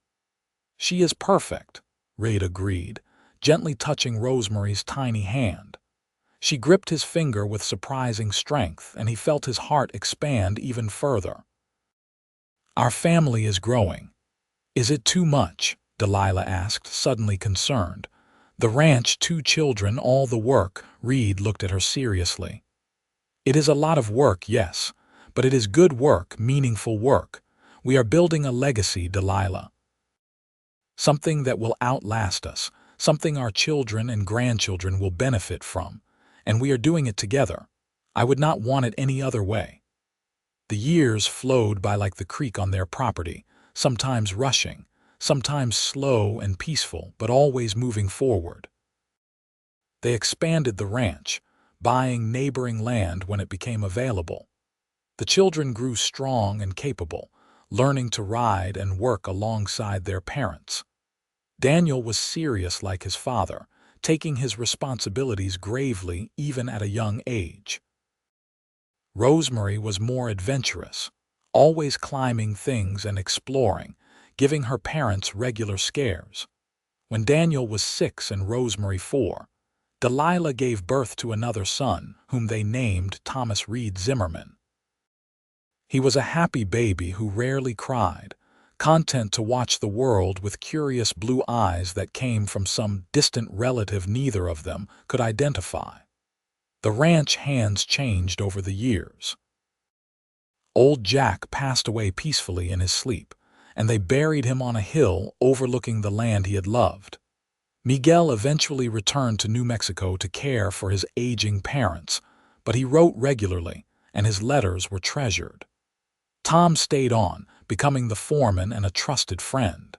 "She is perfect," Reed agreed, gently touching Rosemary's tiny hand. She gripped his finger with surprising strength, and he felt his heart expand even further. "Our family is growing." "Is it too much?" Delilah asked, suddenly concerned. "The ranch, 2 children, all the work." Reed looked at her seriously. "It is a lot of work, yes, but it is good work, meaningful work. We are building a legacy, Delilah. Something that will outlast us, something our children and grandchildren will benefit from, and we are doing it together. I would not want it any other way." The years flowed by like the creek on their property, sometimes rushing, sometimes slow and peaceful, but always moving forward. They expanded the ranch, buying neighboring land when it became available. The children grew strong and capable, learning to ride and work alongside their parents. Daniel was serious like his father, taking his responsibilities gravely even at a young age. Rosemary was more adventurous, always climbing things and exploring, giving her parents regular scares. When Daniel was 6 and Rosemary 4, Delilah gave birth to another son, whom they named Thomas Reed Zimmerman. He was a happy baby who rarely cried, content to watch the world with curious blue eyes that came from some distant relative neither of them could identify. The ranch hands changed over the years. Old Jack passed away peacefully in his sleep, and they buried him on a hill overlooking the land he had loved. Miguel eventually returned to New Mexico to care for his aging parents, but he wrote regularly, and his letters were treasured. Tom stayed on, becoming the foreman and a trusted friend.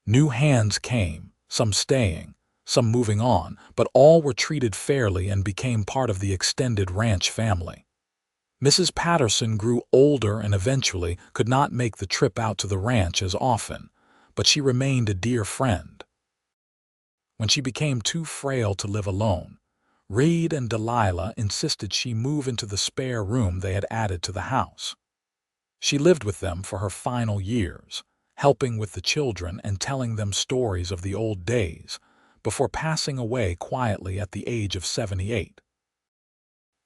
New hands came, some staying, some moving on, but all were treated fairly and became part of the extended ranch family. Mrs. Patterson grew older and eventually could not make the trip out to the ranch as often, but she remained a dear friend. When she became too frail to live alone, Reed and Delilah insisted she move into the spare room they had added to the house. She lived with them for her final years, helping with the children and telling them stories of the old days, before passing away quietly at the age of 78.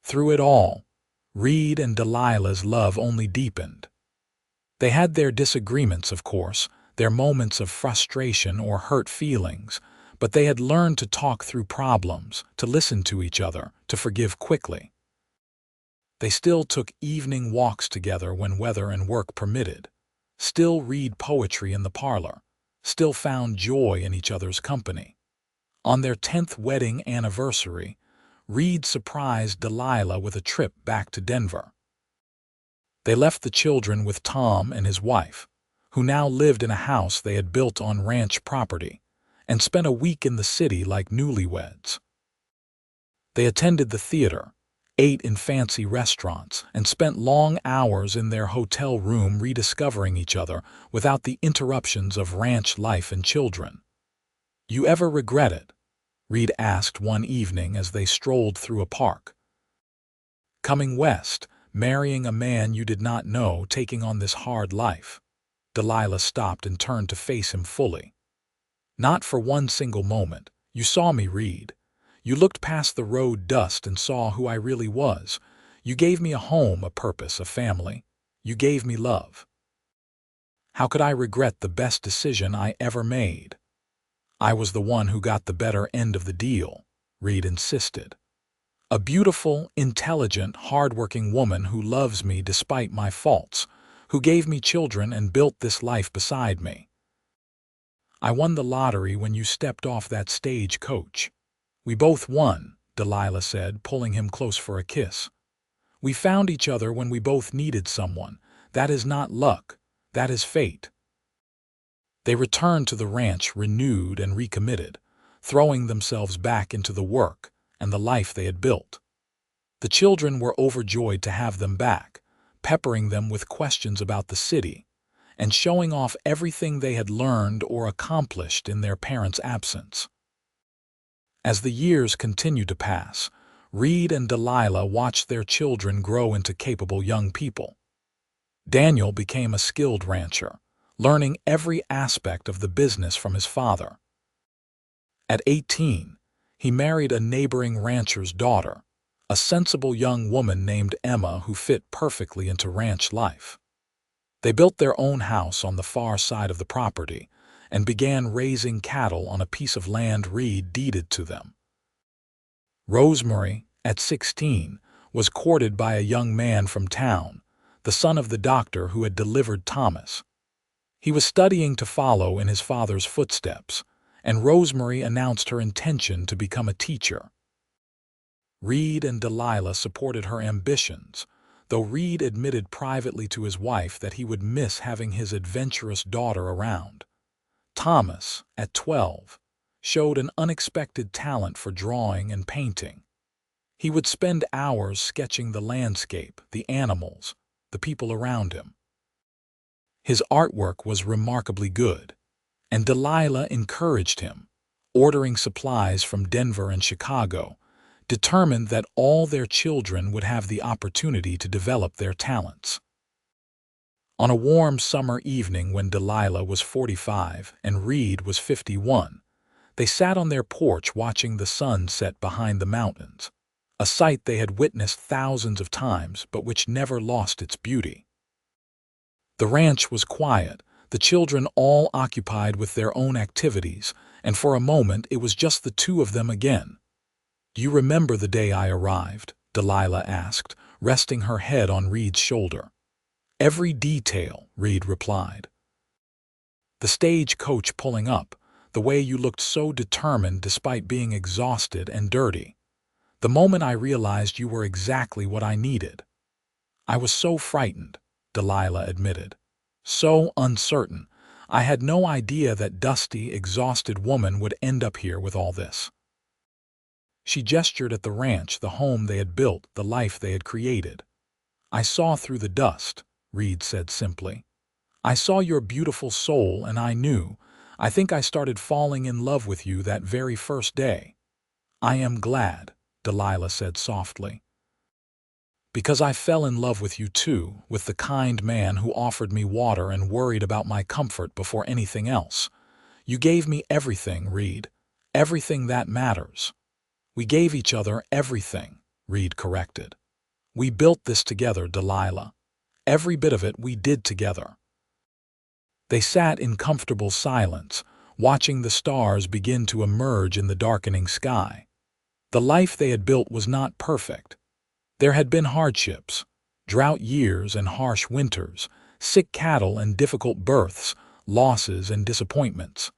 Through it all, Reed and Delilah's love only deepened. They had their disagreements, of course, their moments of frustration or hurt feelings, but they had learned to talk through problems, to listen to each other, to forgive quickly. They still took evening walks together when weather and work permitted, still read poetry in the parlor, still found joy in each other's company. On their 10th wedding anniversary, Reed surprised Delilah with a trip back to Denver. They left the children with Tom and his wife, who now lived in a house they had built on ranch property, and spent a week in the city like newlyweds. They attended the theater, ate in fancy restaurants, and spent long hours in their hotel room rediscovering each other without the interruptions of ranch life and children. "You ever regret it?" Reed asked one evening as they strolled through a park. "Coming west," marrying a man you did not know, taking on this hard life?" Delilah stopped and turned to face him fully. "Not for one single moment. You saw me, Reed. You looked past the road dust and saw who I really was. You gave me a home, a purpose, a family. You gave me love. How could I regret the best decision I ever made?" "I was the one who got the better end of the deal," Reed insisted. "A beautiful, intelligent, hard-working woman who loves me despite my faults, who gave me children and built this life beside me. I won the lottery when you stepped off that stagecoach." "We both won," Delilah said, pulling him close for a kiss. "We found each other when we both needed someone. That is not luck. That is fate." They returned to the ranch renewed and recommitted, throwing themselves back into the work and the life they had built. The children were overjoyed to have them back, peppering them with questions about the city and showing off everything they had learned or accomplished in their parents' absence. As the years continued to pass, Reed and Delilah watched their children grow into capable young people. Daniel became a skilled rancher, learning every aspect of the business from his father. At 18, he married a neighboring rancher's daughter, a sensible young woman named Emma who fit perfectly into ranch life. They built their own house on the far side of the property and began raising cattle on a piece of land Reed deeded to them. Rosemary, at 16, was courted by a young man from town, the son of the doctor who had delivered Thomas. He was studying to follow in his father's footsteps, and Rosemary announced her intention to become a teacher. Reed and Delilah supported her ambitions, though Reed admitted privately to his wife that he would miss having his adventurous daughter around. Thomas, at 12, showed an unexpected talent for drawing and painting. He would spend hours sketching the landscape, the animals, the people around him. His artwork was remarkably good, and Delilah encouraged him, ordering supplies from Denver and Chicago, determined that all their children would have the opportunity to develop their talents. On a warm summer evening when Delilah was 45 and Reed was 51, they sat on their porch watching the sun set behind the mountains, a sight they had witnessed thousands of times but which never lost its beauty. The ranch was quiet, the children all occupied with their own activities, and for a moment it was just the two of them again. "Do you remember the day I arrived?" Delilah asked, resting her head on Reed's shoulder. "Every detail," Reed replied. "The stagecoach pulling up, the way you looked so determined despite being exhausted and dirty. The moment I realized you were exactly what I needed." "I was so frightened," Delilah admitted. "So uncertain. I had no idea that dusty, exhausted woman would end up here with all this." She gestured at the ranch, the home they had built, the life they had created. "I saw through the dust," Reed said simply. "I saw your beautiful soul and I knew. I think I started falling in love with you that very first day." "I am glad," Delilah said softly. "Because I fell in love with you too, with the kind man who offered me water and worried about my comfort before anything else. You gave me everything, Reed. Everything that matters." "We gave each other everything," Reed corrected. "We built this together, Delilah. Every bit of it we did together." They sat in comfortable silence, watching the stars begin to emerge in the darkening sky. The life they had built was not perfect. There had been hardships, drought years and harsh winters, sick cattle and difficult births, losses and disappointments.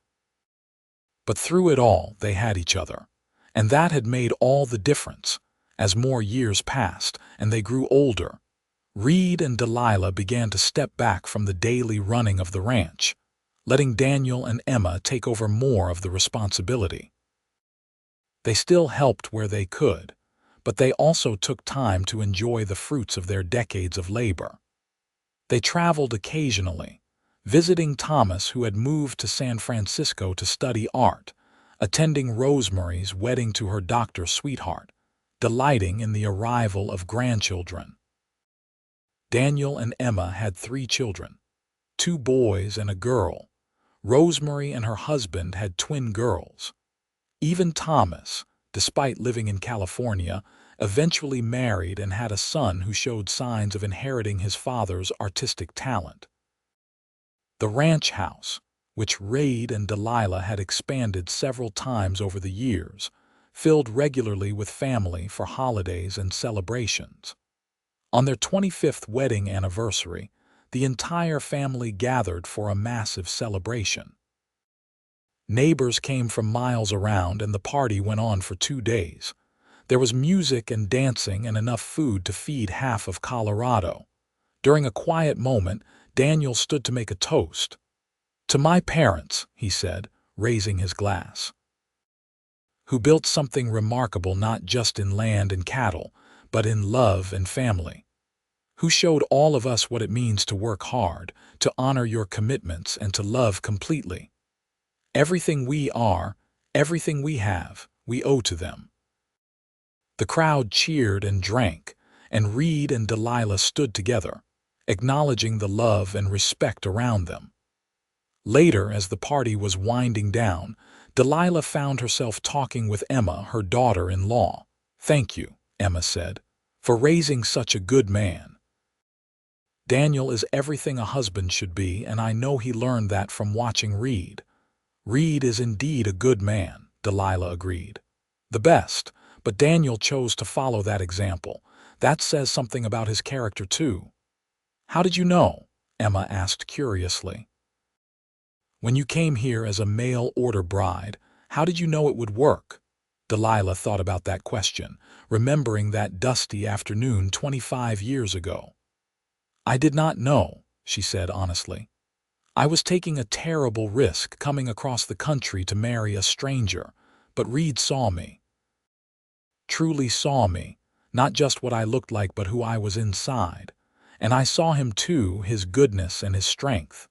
But through it all, they had each other, and that had made all the difference. As more years passed and they grew older, Reed and Delilah began to step back from the daily running of the ranch, letting Daniel and Emma take over more of the responsibility. They still helped where they could, but they also took time to enjoy the fruits of their decades of labor. They traveled occasionally, visiting Thomas, who had moved to San Francisco to study art, attending Rosemary's wedding to her doctor sweetheart, delighting in the arrival of grandchildren. Daniel and Emma had 3 children, 2 boys and a girl. Rosemary and her husband had twin girls. Even Thomas, despite living in California, eventually married and had a son who showed signs of inheriting his father's artistic talent. The ranch house, which Reed and Delilah had expanded several times over the years, filled regularly with family for holidays and celebrations. On their 25th wedding anniversary, the entire family gathered for a massive celebration. Neighbors came from miles around and the party went on for 2 days. There was music and dancing and enough food to feed half of Colorado. During a quiet moment, Daniel stood to make a toast. "To my parents," he said, raising his glass, "who built something remarkable not just in land and cattle, but in love and family. Who showed all of us what it means to work hard, to honor your commitments, and to love completely. Everything we are, everything we have, we owe to them." The crowd cheered and drank, and Reed and Delilah stood together, acknowledging the love and respect around them. Later, as the party was winding down, Delilah found herself talking with Emma, her daughter-in-law. "Thank you," Emma said, "for raising such a good man. Daniel is everything a husband should be, and I know he learned that from watching Reed." "Reed is indeed a good man," Delilah agreed. "The best, but Daniel chose to follow that example. That says something about his character, too." "How did you know?" Emma asked curiously. "When you came here as a mail-order bride, how did you know it would work?" Delilah thought about that question, remembering that dusty afternoon 25 years ago. "I did not know," she said honestly. "I was taking a terrible risk coming across the country to marry a stranger, but Reed saw me. Truly saw me, not just what I looked like but who I was inside. And I saw him too, his goodness and his strength.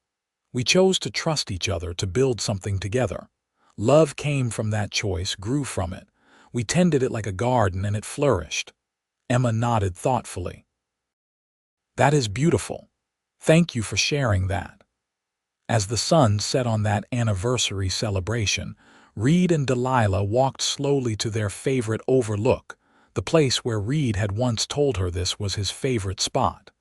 We chose to trust each other to build something together. Love came from that choice, grew from it. We tended it like a garden and it flourished." Emma nodded thoughtfully. "That is beautiful. Thank you for sharing that." As the sun set on that anniversary celebration, Reed and Delilah walked slowly to their favorite overlook, the place where Reed had once told her this was his favorite spot.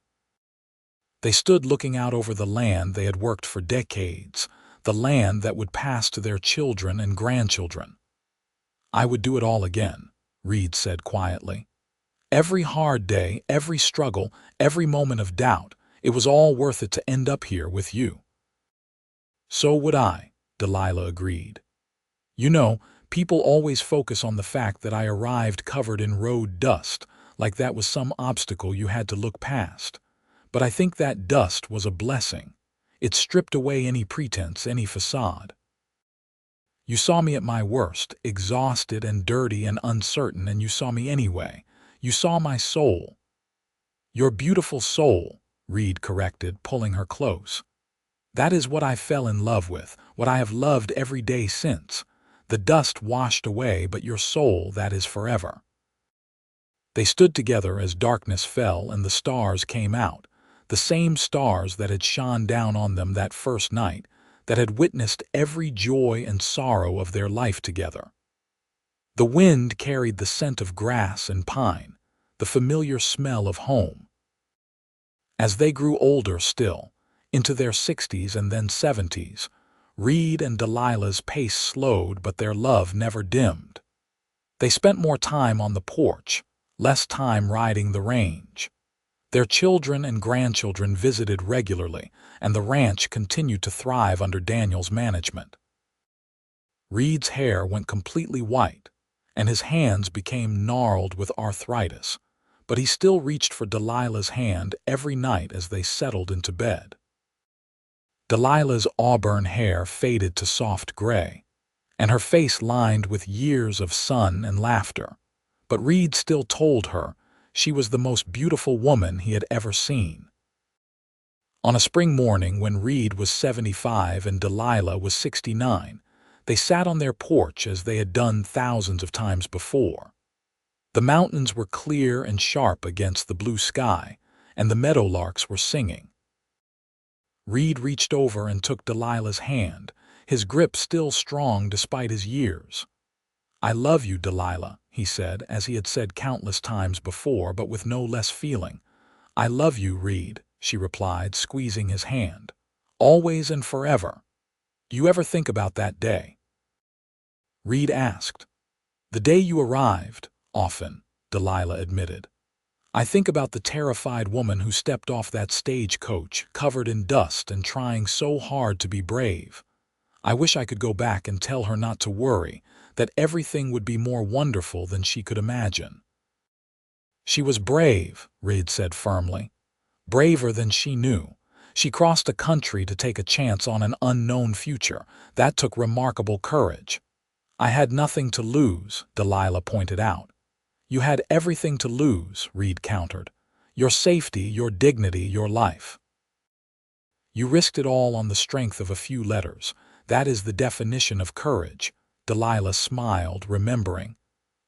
They stood looking out over the land they had worked for decades, the land that would pass to their children and grandchildren. "I would do it all again," Reed said quietly. "Every hard day, every struggle, every moment of doubt, it was all worth it to end up here with you." "So would I," Delilah agreed. "You know, people always focus on the fact that I arrived covered in road dust, like that was some obstacle you had to look past. But I think that dust was a blessing. It stripped away any pretense, any facade. You saw me at my worst, exhausted and dirty and uncertain, and you saw me anyway. You saw my soul." "Your beautiful soul," Reed corrected, pulling her close. "That is what I fell in love with, what I have loved every day since. The dust washed away, but your soul, that is forever." They stood together as darkness fell and the stars came out, the same stars that had shone down on them that first night, that had witnessed every joy and sorrow of their life together. The wind carried the scent of grass and pine, the familiar smell of home. As they grew older still, into their 60s and then 70s, Reed and Delilah's pace slowed, but their love never dimmed. They spent more time on the porch, less time riding the range. Their children and grandchildren visited regularly, and the ranch continued to thrive under Daniel's management. Reed's hair went completely white, and his hands became gnarled with arthritis, but he still reached for Delilah's hand every night as they settled into bed. Delilah's auburn hair faded to soft gray, and her face lined with years of sun and laughter, but Reed still told her she was the most beautiful woman he had ever seen. On a spring morning when Reed was 75 and Delilah was 69, they sat on their porch as they had done thousands of times before. The mountains were clear and sharp against the blue sky, and the meadowlarks were singing. Reed reached over and took Delilah's hand, his grip still strong despite his years. "I love you, Delilah," he said, as he had said countless times before, but with no less feeling. "I love you, Reed," she replied, squeezing his hand. "Always and forever." "Do you ever think about that day?" Reed asked. "The day you arrived, often," Delilah admitted. "I think about the terrified woman who stepped off that stagecoach, covered in dust and trying so hard to be brave. I wish I could go back and tell her not to worry, that everything would be more wonderful than she could imagine." "She was brave," Reed said firmly. "Braver than she knew. She crossed a country to take a chance on an unknown future. That took remarkable courage." "I had nothing to lose," Delilah pointed out. "You had everything to lose," Reed countered. "Your safety, your dignity, your life. You risked it all on the strength of a few letters. That is the definition of courage." Delilah smiled, remembering.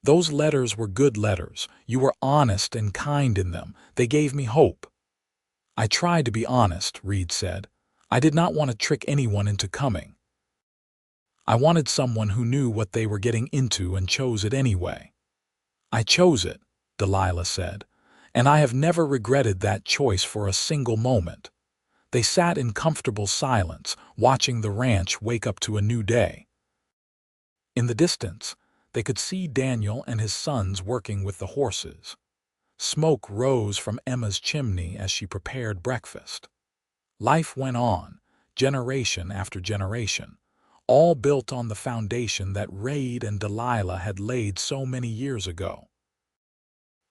"Those letters were good letters. You were honest and kind in them. They gave me hope." "I tried to be honest," Reed said. "I did not want to trick anyone into coming. I wanted someone who knew what they were getting into and chose it anyway." "I chose it," Delilah said, "and I have never regretted that choice for a single moment." They sat in comfortable silence, watching the ranch wake up to a new day. In the distance, they could see Daniel and his sons working with the horses. Smoke rose from Emma's chimney as she prepared breakfast. Life went on, generation after generation, all built on the foundation that Reed and Delilah had laid so many years ago.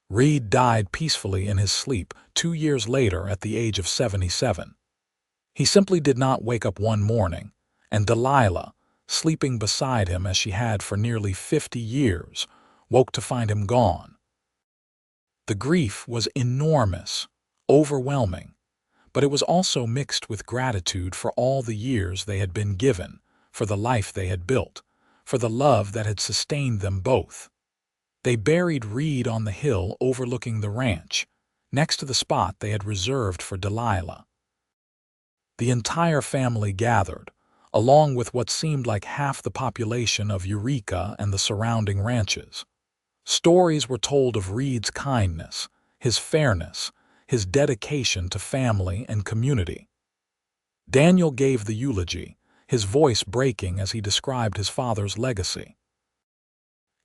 Reed died peacefully in his sleep 2 years later at the age of 77. He simply did not wake up one morning, and Delilah, sleeping beside him as she had for nearly 50 years, woke to find him gone. The grief was enormous, overwhelming, but it was also mixed with gratitude for all the years they had been given, for the life they had built, for the love that had sustained them both. They buried Reed on the hill overlooking the ranch, next to the spot they had reserved for Delilah. The entire family gathered, along with what seemed like half the population of Eureka and the surrounding ranches. Stories were told of Reed's kindness, his fairness, his dedication to family and community. Daniel gave the eulogy, his voice breaking as he described his father's legacy.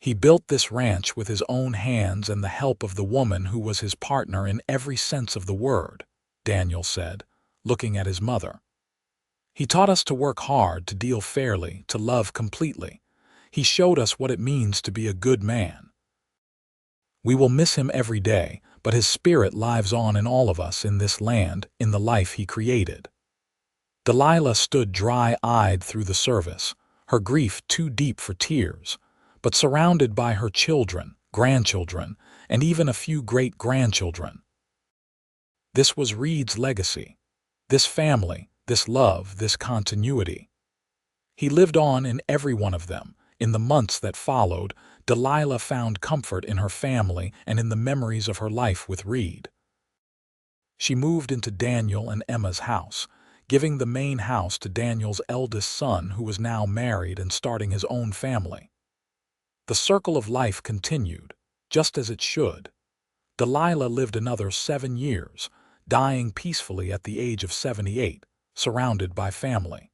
"He built this ranch with his own hands and the help of the woman who was his partner in every sense of the word," Daniel said, looking at his mother. "He taught us to work hard, to deal fairly, to love completely. He showed us what it means to be a good man. We will miss him every day, but his spirit lives on in all of us in this land, in the life he created." Delilah stood dry-eyed through the service, her grief too deep for tears, but surrounded by her children, grandchildren, and even a few great-grandchildren. This was Reed's legacy, this family, this love, this continuity. He lived on in every one of them. In the months that followed, Delilah found comfort in her family and in the memories of her life with Reed. She moved into Daniel and Emma's house, giving the main house to Daniel's eldest son, who was now married and starting his own family. The circle of life continued, just as it should. Delilah lived another 7 years, dying peacefully at the age of 78, surrounded by family.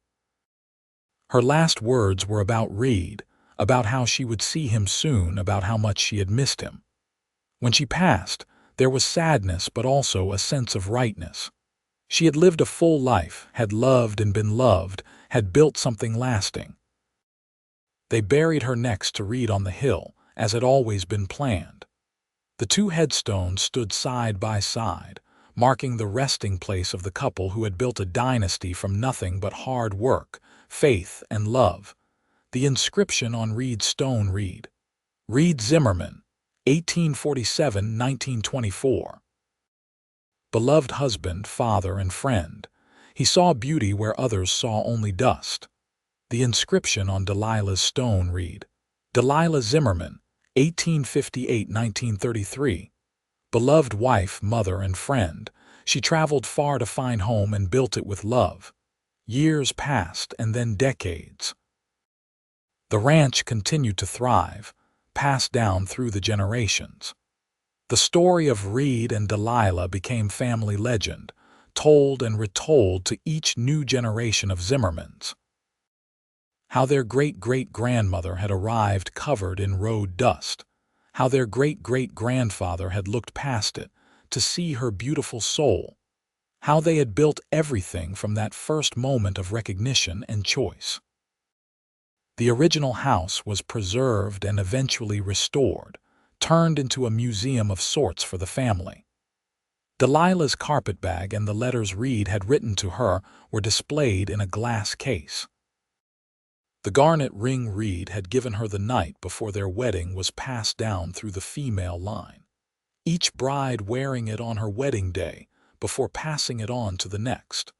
Her last words were about Reed, about how she would see him soon, about how much she had missed him. When she passed, there was sadness but also a sense of rightness. She had lived a full life, had loved and been loved, had built something lasting. They buried her next to Reed on the hill, as had always been planned. The 2 headstones stood side by side, marking the resting place of the couple who had built a dynasty from nothing but hard work, faith, and love. The inscription on Reed's stone read, "Reed Zimmerman, 1847–1924. Beloved husband, father, and friend, he saw beauty where others saw only dust." The inscription on Delilah's stone read, "Delilah Zimmerman, 1858–1933. Beloved wife, mother, and friend, She traveled far to find home and built it with love. Years passed and then decades. The ranch continued to thrive, passed down through the generations. The story of Reed and Delilah became family legend, told and retold to each new generation of Zimmermans. How their great-great-grandmother had arrived covered in road dust. How their great-great-grandfather had looked past it to see her beautiful soul. How they had built everything from that first moment of recognition and choice. The original house was preserved and eventually restored, turned into a museum of sorts for the family. Delilah's carpetbag and the letters Reed had written to her were displayed in a glass case. The garnet ring Reed had given her the night before their wedding was passed down through the female line, each bride wearing it on her wedding day before passing it on to the next.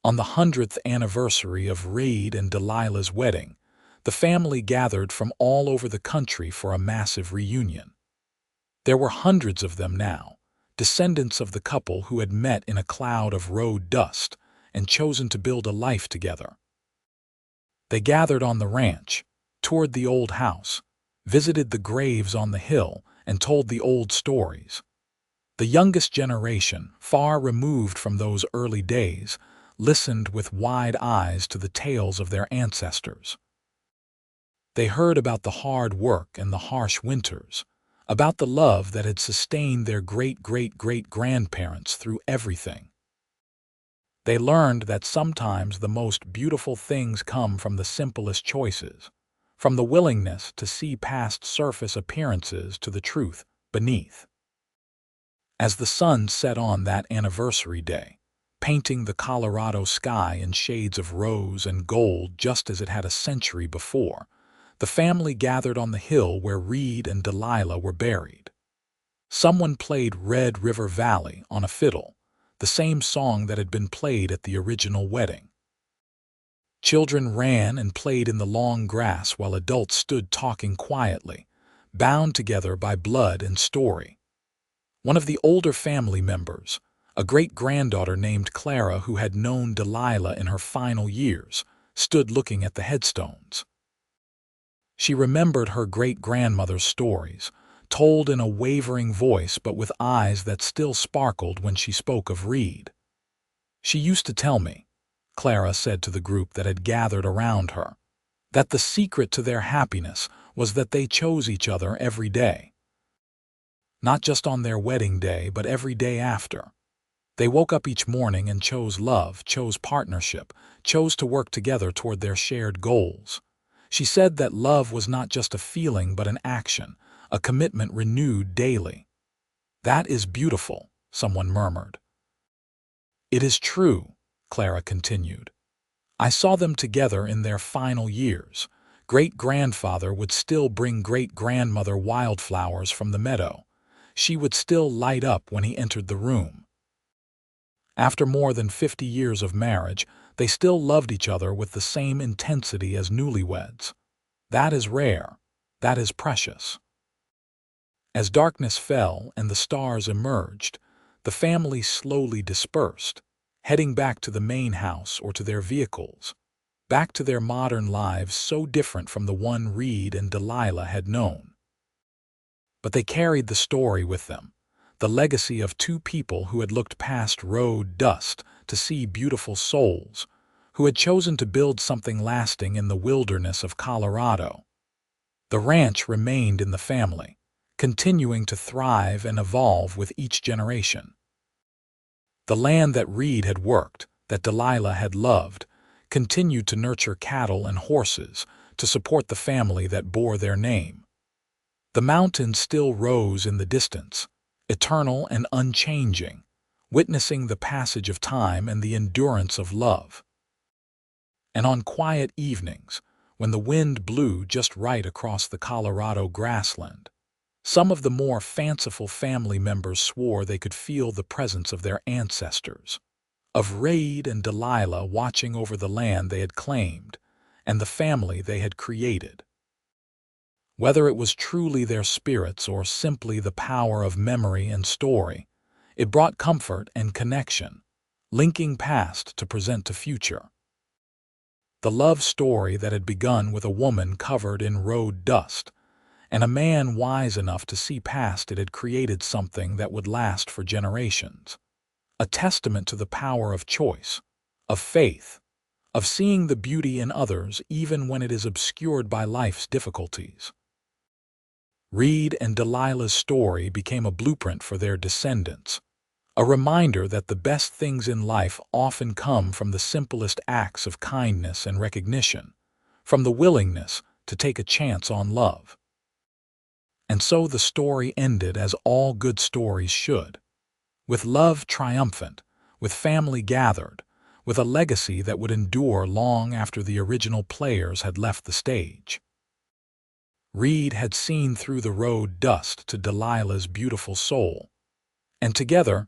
On the 100th anniversary of Reed and Delilah's wedding, the family gathered from all over the country for a massive reunion. There were hundreds of them now, descendants of the couple who had met in a cloud of road dust and chosen to build a life together. They gathered on the ranch, toured the old house, visited the graves on the hill, and told the old stories. The youngest generation, far removed from those early days, listened with wide eyes to the tales of their ancestors. They heard about the hard work and the harsh winters, about the love that had sustained their great-great-great-grandparents through everything. They learned that sometimes the most beautiful things come from the simplest choices, from the willingness to see past surface appearances to the truth beneath. As the sun set on that anniversary day, painting the Colorado sky in shades of rose and gold just as it had a century before, the family gathered on the hill where Reed and Delilah were buried. Someone played Red River Valley on a fiddle, the same song that had been played at the original wedding. Children ran and played in the long grass while adults stood talking quietly, bound together by blood and story. One of the older family members, a great-granddaughter named Clara who had known Delilah in her final years, stood looking at the headstones. She remembered her great-grandmother's stories, told in a wavering voice but with eyes that still sparkled when she spoke of Reed. She used to tell me, Clara said to the group that had gathered around her, that the secret to their happiness was that they chose each other every day. Not just on their wedding day, but every day after. They woke up each morning and chose love, chose partnership, chose to work together toward their shared goals. She said that love was not just a feeling but an action, a commitment renewed daily. "That is beautiful," someone murmured. "It is true," Clara continued. "I saw them together in their final years. Great-grandfather would still bring great-grandmother wildflowers from the meadow. She would still light up when he entered the room. After more than 50 years of marriage, they still loved each other with the same intensity as newlyweds. That is rare. That is precious." As darkness fell and the stars emerged, the family slowly dispersed, heading back to the main house or to their vehicles, back to their modern lives so different from the one Reed and Delilah had known. But they carried the story with them, the legacy of two people who had looked past road dust to see beautiful souls, who had chosen to build something lasting in the wilderness of Colorado. The ranch remained in the family, continuing to thrive and evolve with each generation. The land that Reed had worked, that Delilah had loved, continued to nurture cattle and horses to support the family that bore their name. The mountains still rose in the distance, eternal and unchanging, witnessing the passage of time and the endurance of love. And on quiet evenings, when the wind blew just right across the Colorado grassland, some of the more fanciful family members swore they could feel the presence of their ancestors, of Reed and Delilah watching over the land they had claimed and the family they had created. Whether it was truly their spirits or simply the power of memory and story, It brought comfort and connection, linking past to present to future. The love story that had begun with a woman covered in road dust and a man wise enough to see past it had created something that would last for generations. A testament to the power of choice, of faith, of seeing the beauty in others even when it is obscured by life's difficulties. Reed and Delilah's story became a blueprint for their descendants, a reminder that the best things in life often come from the simplest acts of kindness and recognition, from the willingness to take a chance on love. And so the story ended as all good stories should, with love triumphant, with family gathered, with a legacy that would endure long after the original players had left the stage. Reed had seen through the road dust to Delilah's beautiful soul, and together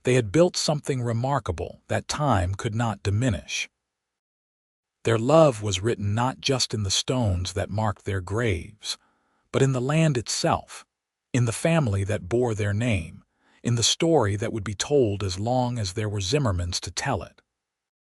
they had built something remarkable that time could not diminish. Their love was written not just in the stones that marked their graves, but in the land itself, in the family that bore their name, in the story that would be told as long as there were Zimmermans to tell it.